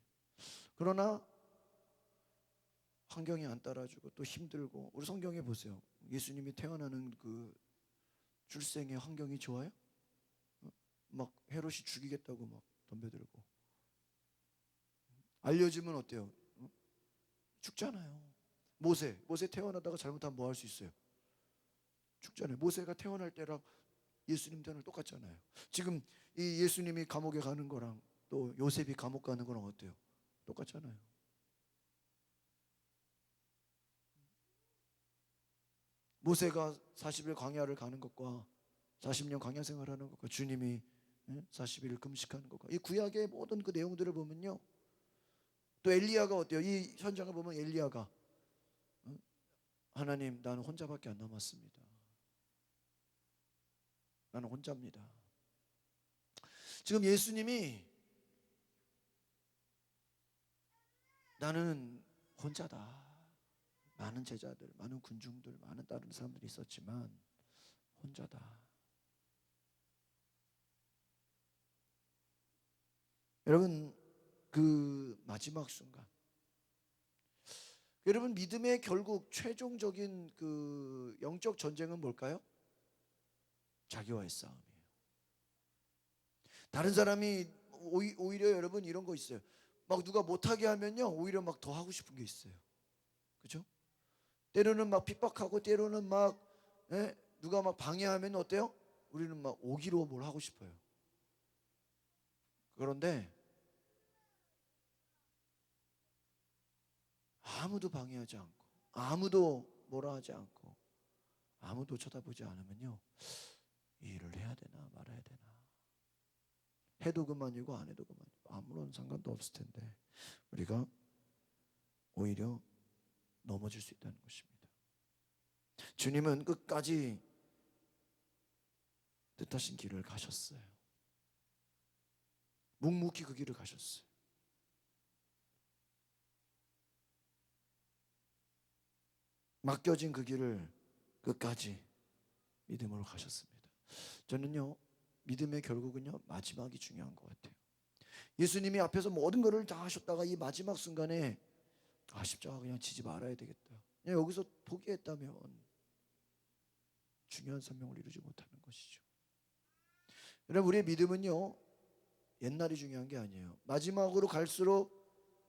그러나 환경이 안 따라주고 또 힘들고 우리 성경에 보세요. 예수님이 태어나는 그 출생의 환경이 좋아요? 막 헤롯이 죽이겠다고 막 덤벼들고 알려지면 어때요? 죽잖아요. 모세 태어나다가 잘못하면 뭐 할 수 있어요? 죽잖아요. 모세가 태어날 때랑 예수님 태어날 똑같잖아요. 지금 이 예수님이 감옥에 가는 거랑 또 요셉이 감옥 가는 거랑 어때요? 똑같잖아요. 모세가 40일 광야를 가는 것과 40년 광야 생활하는 것과 주님이 40일 금식하는 것과 이 구약의 모든 그 내용들을 보면요. 또 엘리야가 어때요? 이 현장을 보면 엘리야가 하나님 나는 혼자밖에 안 남았습니다. 나는 혼자입니다. 지금 예수님이 나는 혼자다. 많은 제자들, 많은 군중들, 많은 다른 사람들이 있었지만 혼자다. 여러분 그 마지막 순간 여러분 믿음의 결국 최종적인 그 영적 전쟁은 뭘까요? 자기와의 싸움이에요. 다른 사람이 오히려 여러분 이런 거 있어요. 막 누가 못하게 하면요 오히려 막 더 하고 싶은 게 있어요. 그죠? 때로는 막 핍박하고 때로는 막 누가 막 방해하면 어때요? 우리는 막 오기로 뭘 하고 싶어요. 그런데 아무도 방해하지 않고 아무도 뭐라 하지 않고 아무도 쳐다보지 않으면요 이 일을 해야 되나 말아야 되나 해도 그만이고 안 해도 그만이고 아무런 상관도 없을 텐데 우리가 오히려 넘어질 수 있다는 것입니다. 주님은 끝까지 뜻하신 길을 가셨어요. 묵묵히 그 길을 가셨어요. 맡겨진 그 길을 끝까지 믿음으로 가셨습니다. 저는요 믿음의 결국은요 마지막이 중요한 것 같아요. 예수님이 앞에서 모든 것을 다 하셨다가 이 마지막 순간에 십자가 그냥 지지 말아야 되겠다. 그냥 여기서 포기했다면 중요한 사명을 이루지 못하는 것이죠. 여러분 우리의 믿음은요 옛날이 중요한 게 아니에요. 마지막으로 갈수록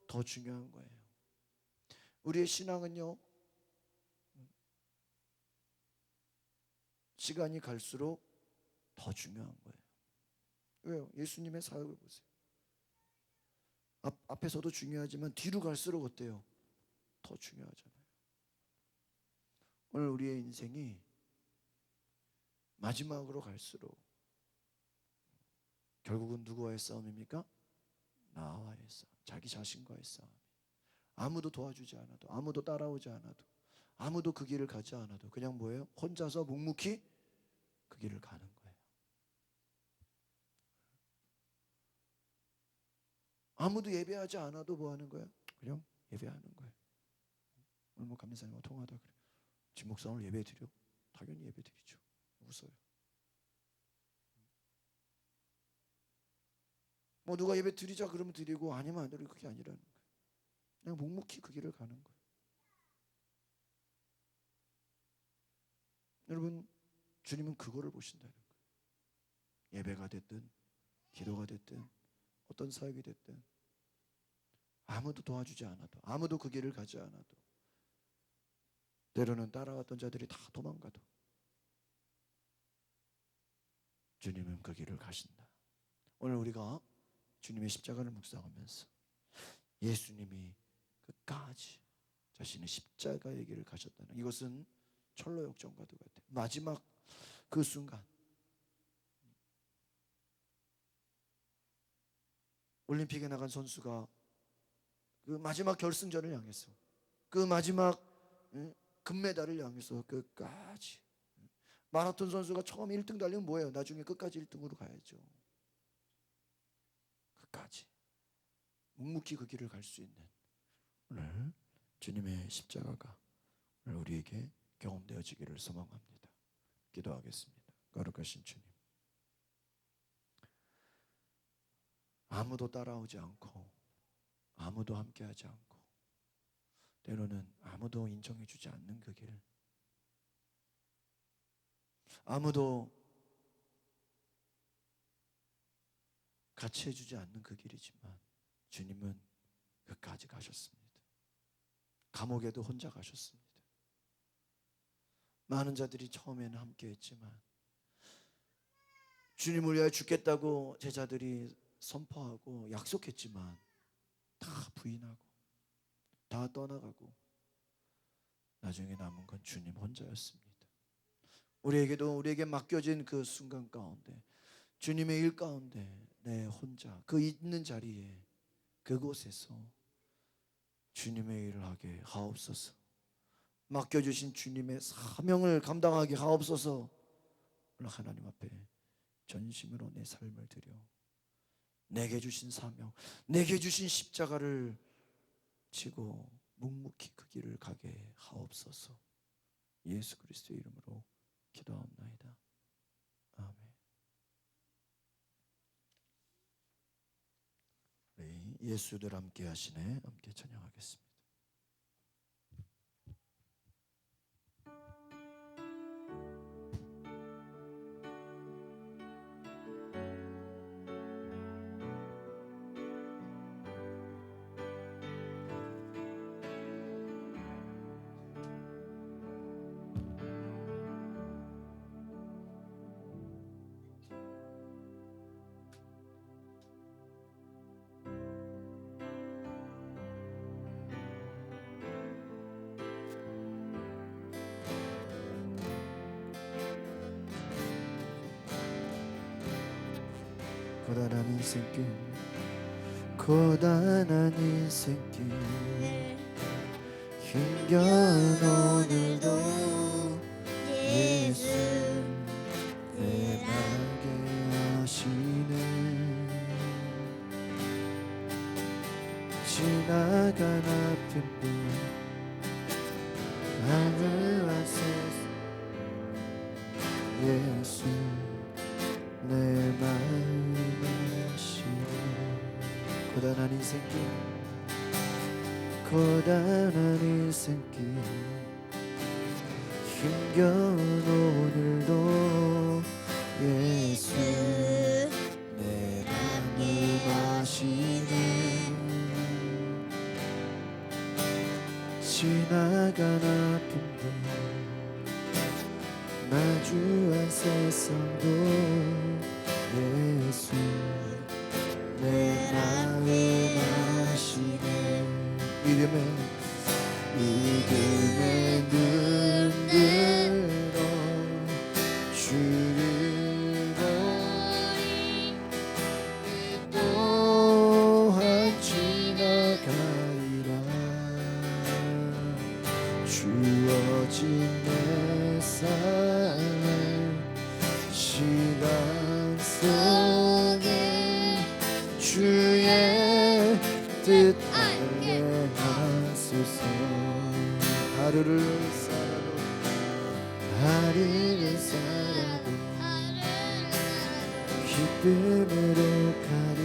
더 중요한 거예요. 우리의 신앙은요 시간이 갈수록 더 중요한 거예요. 왜요? 예수님의 사역을 보세요. 앞에서도 중요하지만 뒤로 갈수록 어때요? 더 중요하잖아요. 오늘 우리의 인생이 마지막으로 갈수록 결국은 누구와의 싸움입니까? 나와의 싸움, 자기 자신과의 싸움. 아무도 도와주지 않아도 아무도 따라오지 않아도 아무도 그 길을 가지 않아도 그냥 뭐예요? 혼자서 묵묵히 그 길을 가는 거예요. 아무도 예배하지 않아도 뭐 하는 거예요? 그냥 예배하는 거예요. 오늘 뭐 감리사님하고 통화하다 그래. 진 목사 오늘 예배 드려? 당연히 예배 드리죠. 웃어요. 뭐 누가 예배 드리자 그러면 드리고 아니면 안 드리고 그게 아니라는 거예요. 그냥 묵묵히 그 길을 가는 거예요. 여러분 주님은 그거를 보신다는 거예요. 예배가 됐든 기도가 됐든 어떤 사역이 됐든 아무도 도와주지 않아도 아무도 그 길을 가지 않아도 때로는 따라왔던 자들이 다 도망가도 주님은 그 길을 가신다. 오늘 우리가 주님의 십자가를 묵상하면서 예수님이 끝까지 자신의 십자가의 길을 가셨다는 이것은 철로 역정과도 같아요. 마지막 그 순간 올림픽에 나간 선수가 그 마지막 결승전을 향해서 그 마지막 금메달을 향해서 끝까지 마라톤 선수가 처음 1등 달리면 뭐예요? 나중에 끝까지 1등으로 가야죠. 끝까지 묵묵히 그 길을 갈 수 있는 오늘 주님의 십자가가 오늘 우리에게 경험되어지기를 소망합니다. 기도하겠습니다. 거룩하신 주님, 아무도 따라오지 않고 아무도 함께하지 않고 때로는 아무도 인정해주지 않는 그 길, 아무도 같이 해주지 않는 그 길이지만 주님은 끝까지 가셨습니다. 감옥에도 혼자 가셨습니다. 많은 자들이 처음에는 함께했지만 주님을 위하여 죽겠다고 제자들이 선포하고 약속했지만 다 부인하고 다 떠나가고 나중에 남은 건 주님 혼자였습니다. 우리에게 맡겨진 그 순간 가운데 주님의 일 가운데 내 혼자 그 있는 자리에 그곳에서 주님의 일을 하게 하옵소서. 맡겨주신 주님의 사명을 감당하게 하옵소서. 오늘 하나님 앞에 전심으로 내 삶을 드려 내게 주신 사명, 내게 주신 십자가를 지고 묵묵히 그 길을 가게 하옵소서. 예수 그리스도의 이름으로 기도하옵나이다. 아멘. 우리 예수들 함께 하시네 함께 찬양하겠습니다. 고단한 인생길 고단한 인생길 힘겨운 오늘도 예수 내가게 하시네 지나간 아픔들 하늘과 세상 예수 내 마음을 아시네 고단한 인생길 고단한 인생길 힘겨운 오늘도 예수 내 마음 아시네 지나간 아픔도 마주한 세상도 예수 내 마음 아시네 믿음의 눈 들어 주를 보니 또한 지나가리라 주어진 내 삶 시간 속에 주의 뜻 알게 하소서 하루를 살아도 기쁨으로 가리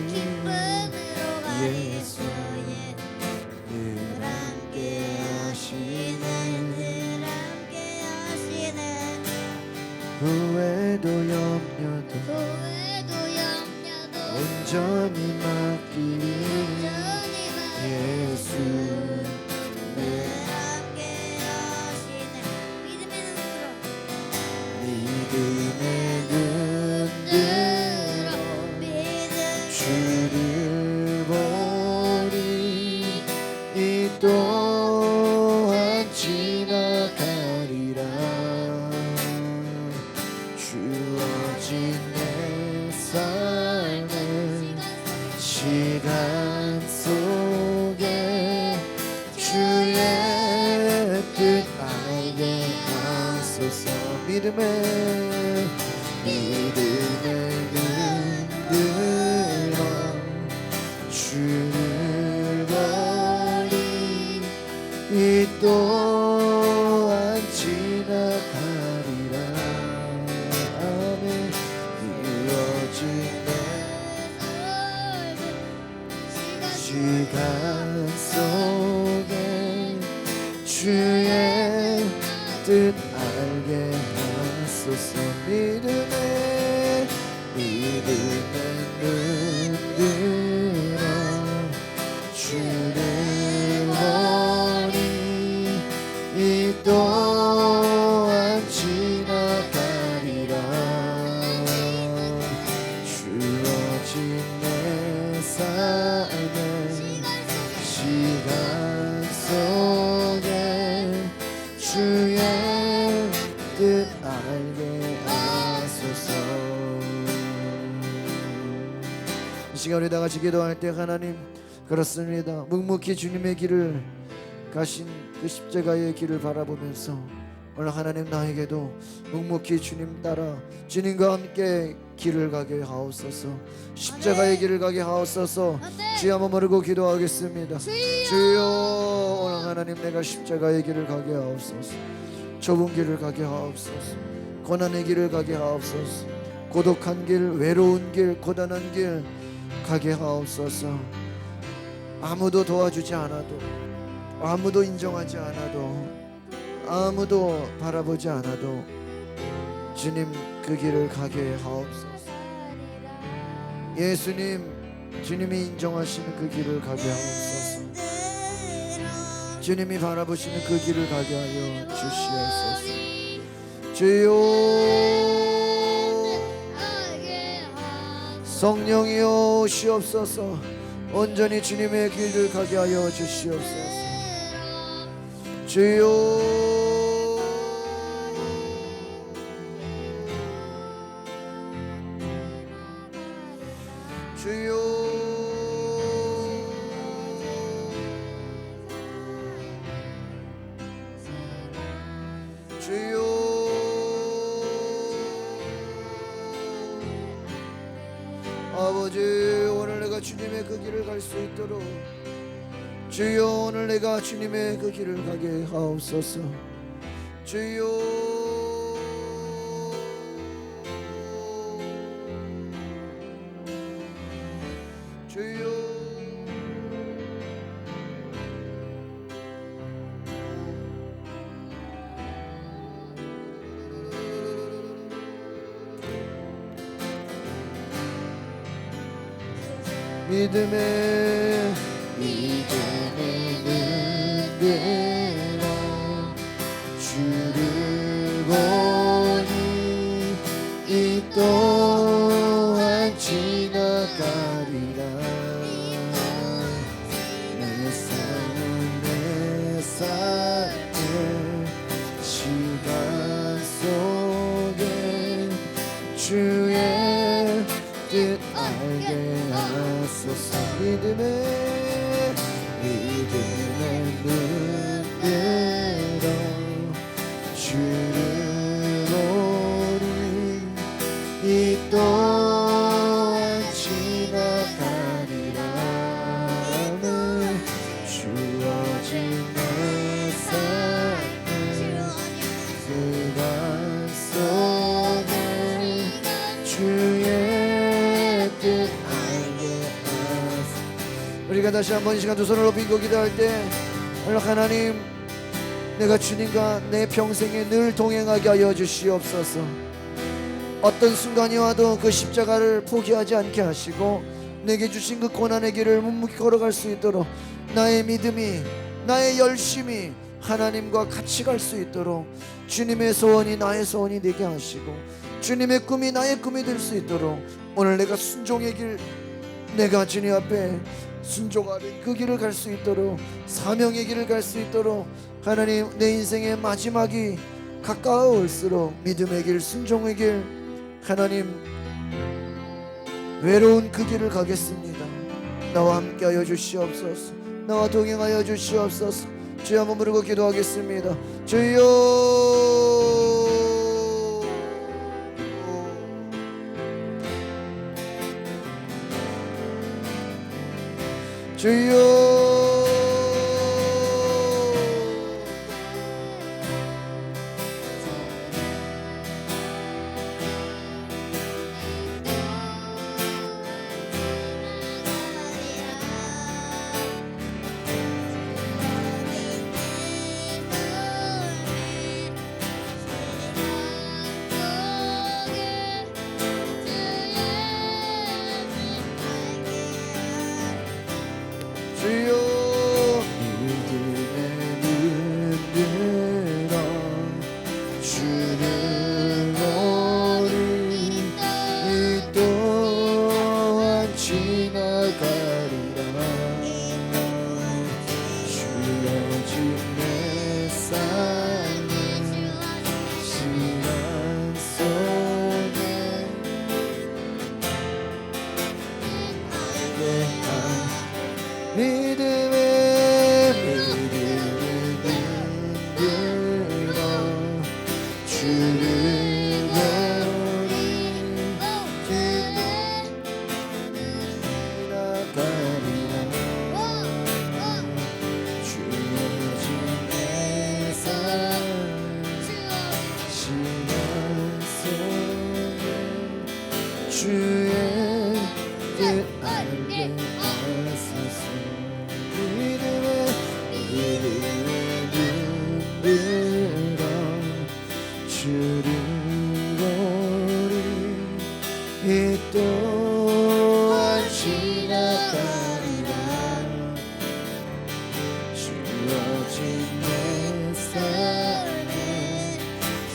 예수 늘 함께 하시네 후회도 염려도 온전히 맡기니 예수 내 믿음의 눈 들어 주를 보니 이 또한 지나가리라 주어진 내 삶은 시간 속에 주의 뜻 알게 하소서 믿음의 눈 들어 주를 보니 이 또한 지나가리라 아멘 이어진 내 시간 속에 주의 뜻 알게 하소서 믿음의 눈 들어 주를 보니 이 또한 지나가리라 주어진 내 삶의 시간 속에 주의 뜻 알게 하소서 이 시간 우리 다 같이 기도할 때 하나님 그렇습니다 묵묵히 주님의 길을 가신 그 십자가의 길을 바라보면서 오늘 하나님 나에게도 묵묵히 주님 따라 주님과 함께 길을 가게 하옵소서 십자가의 길을 가게 하옵소서 주여 한번 부르고 기도하겠습니다 주여 오늘 하나님 내가 십자가의 길을 가게 하옵소서 좁은 길을 가게 하옵소서 고난의 길을 가게 하옵소서 고독한 길 외로운 길 고단한 길 가게 하옵소서 아무도 도와주지 않아도 아무도 인정하지 않아도 아무도 바라보지 않아도 주님 그 길을 가게 하옵소서 예수님 주님이 인정하시는 그 길을 가게 하옵소서 주님이 바라보시는 그 길을 가게 하여 주시옵소서 주여 성령이여 오시옵소서 온전히 주님의 길을 가게 하여 주시옵소서 주여 아버지, 오늘 내가 주님의 그 길을 갈 수 있도록 주여, 오늘 내가 주님의 그 길을 가게 하옵소서. 주여, 주여. 믿음의 눈으로 주를 보니 이 또한 지나가리라. 내 삶의 시간 속에 주의 뜻 알게 하소서. 믿음의 눈으로 주를 보니 이 또한 지나가리라. 주어진 내 삶의 시간 속에 주의 뜻 알게 하소서. 우리가 다시 한번 이 시간 두 손을 높이 기도할 때, 하나님, 내가 주님과 내 평생에 늘 동행하게 하여 주시옵소서. 어떤 순간이 와도 그 십자가를 포기하지 않게 하시고 내게 주신 그 고난의 길을 묵묵히 걸어갈 수 있도록 나의 믿음이, 나의 열심이 하나님과 같이 갈 수 있도록 주님의 소원이 나의 소원이 되게 하시고 주님의 꿈이 나의 꿈이 될 수 있도록 오늘 내가 순종의 길, 내가 주님 앞에 순종하는 그 길을 갈 수 있도록, 사명의 길을 갈 수 있도록 하나님, 내 인생의 마지막이 가까울수록 믿음의 길, 순종의 길, 하나님 외로운 그 길을 가겠습니다. 나와 함께 하여 주시옵소서. 나와 동행하여 주시옵소서. 주여, 한번 부르고 기도하겠습니다. 주여, 주여. 주여, 믿음의 눈으로 주를 보니 이 또한 지나가리라. 주어진 내 삶의 시간 속에 믿음의 눈으로 주를 보니 지나가리라. 주어진 내 삶 시간 속에 주의 뜻 알게 하소서. 눈으로 주를 보니 이 또한 지나가리라. 주어진 내 삶의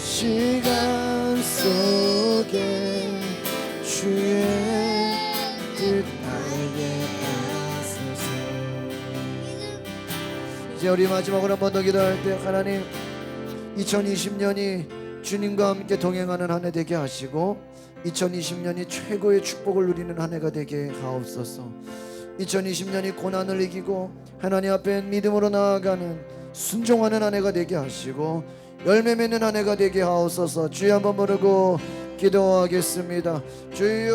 시간 속에 주의 뜻 알게 하소서. 이제 우리 마지막으로 한 번 더 기도할 때, 하나님, 2020년이 주님과 함께 동행하는 한 해 되게 하시고 2020년이 최고의 축복을 누리는 한 해가 되게 하옵소서. 2020년이 고난을 이기고 하나님 앞에 믿음으로 나아가는 순종하는 한 해가 되게 하시고 열매 맺는 한 해가 되게 하옵소서. 주여, 한번 부르고 기도하겠습니다. 주여,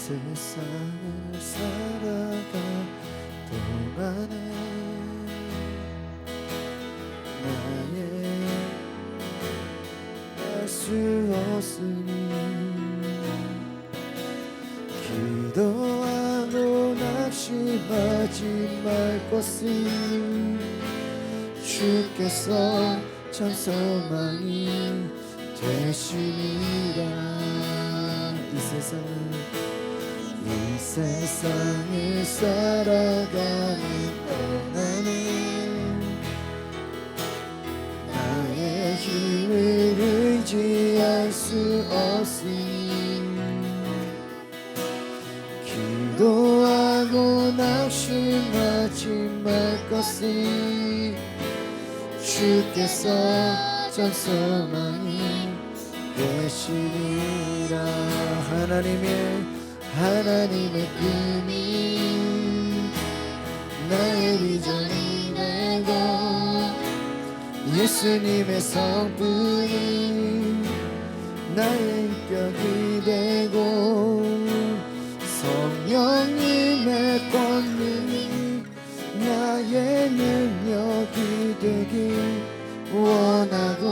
세상을 살아가 동안에 나의 알 수 없으니 기도하고 낙심하지 말 것은 주께서 참 소망이 되시리라. 이 세상을 살아가는 동안에 나의 힘을 의지할 수 없으니 기도하고 낙심하지 말 것은 주께서 전 소망이 되시리라. 하나님의 꿈이 나의 비전이 되고 예수님의 성품이 나의 인격이 되고 성령님의 권능이 나의 능력이 되길 원하고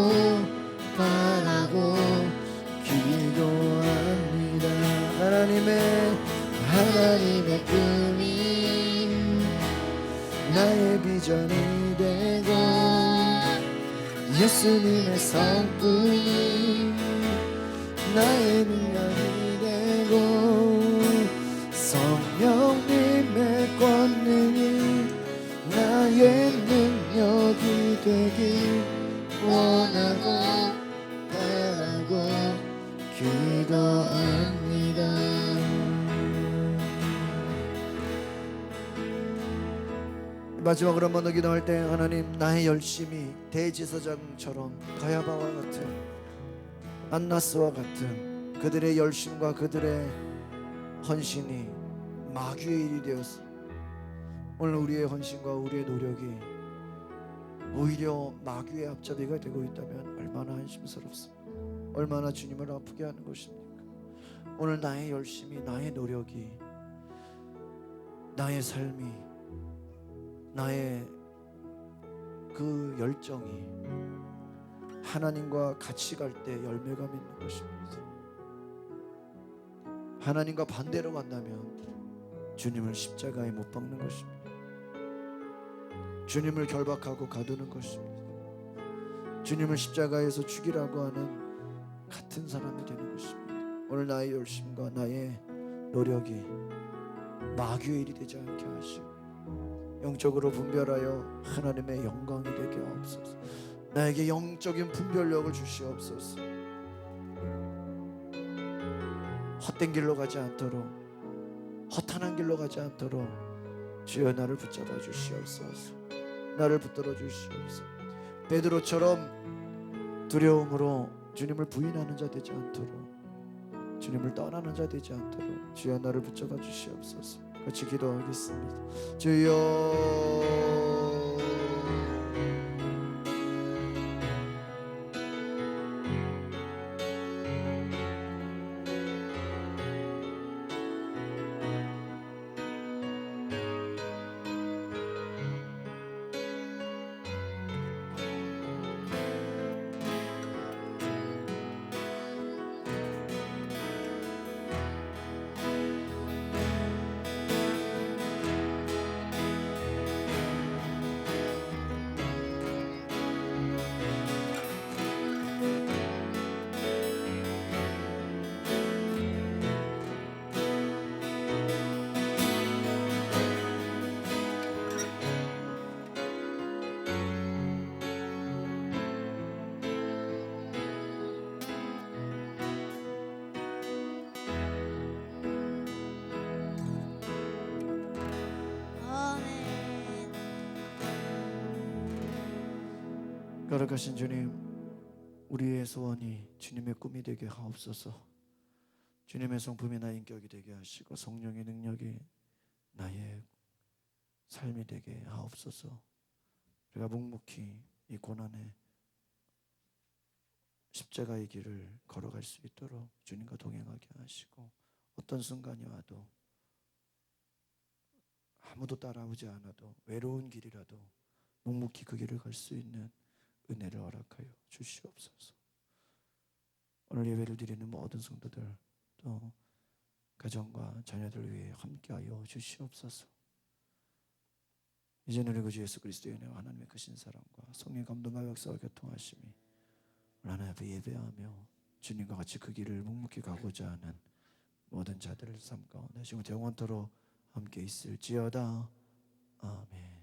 바라고 기도합니다. 하나님의 꿈이 나의 비전이 되고 예수님의 성품이 나의 능력이 되고 성령님의 권능이 나의 능력이 되길 원하고 바라고 기도합니다. 마지막으로 한번 더 기도할 때 하나님 나의 열심이 대제사장처럼 가야바와 같은 안나스와 같은 그들의 열심과 그들의 헌신이 마귀의 일이 되었어. 오늘 우리의 헌신과 우리의 노력이 오히려 마귀의 앞잡이가 되고 있다면 얼마나 한심스럽습니까? 얼마나 주님을 아프게 하는 것입니까? 오늘 나의 열심이, 나의 노력이, 나의 삶이, 나의 그 열정이 하나님과 같이 갈 때 열매가 맺는 것입니다. 하나님과 반대로 간다면 주님을 십자가에 못 박는 것입니다. 주님을 결박하고 가두는 것입니다. 주님을 십자가에서 죽이라고 하는 같은 사람이 되는 것입니다. 오늘 나의 열심과 나의 노력이 마귀의 일이 되지 않게 하시고 영적으로 분별하여 하나님의 영광이 되게 하옵소서. 나에게 영적인 분별력을 주시옵소서. 헛된 길로 가지 않도록, 허탄한 길로 가지 않도록 주여 나를 붙잡아 주시옵소서. 나를 붙들어 주시옵소서. 베드로처럼 두려움으로 주님을 부인하는 자 되지 않도록, 주님을 떠나는 자 되지 않도록 주여 나를 붙잡아 주시옵소서. 같이 기도하겠습니다. 주여 거룩하신 주님, 우리의 소원이 주님의 꿈이 되게 하옵소서. 주님의 성품이 나의 인격이 되게 하시고 성령의 능력이 나의 삶이 되게 하옵소서. 우리가 묵묵히 이 고난의 십자가의 길을 걸어갈 수 있도록 주님과 동행하게 하시고 어떤 순간이 와도 아무도 따라오지 않아도 외로운 길이라도 묵묵히 그 길을 갈 수 있는 은혜를 허락하여 주시옵소서. 오늘 예배를 드리는 모든 성도들 또 가정과 자녀들을 위해 함께하여 주시옵소서. 이제는 우리 구주 예수 그리스도의 은혜와 하나님의 크신 사랑과 성령의 감동과 역사와 교통하심이 하나님 앞에 예배하며 주님과 같이 그 길을 묵묵히 가고자 하는 모든 자들을 삶 가운데 지금부터 영원토록 함께 있을지어다. 아멘.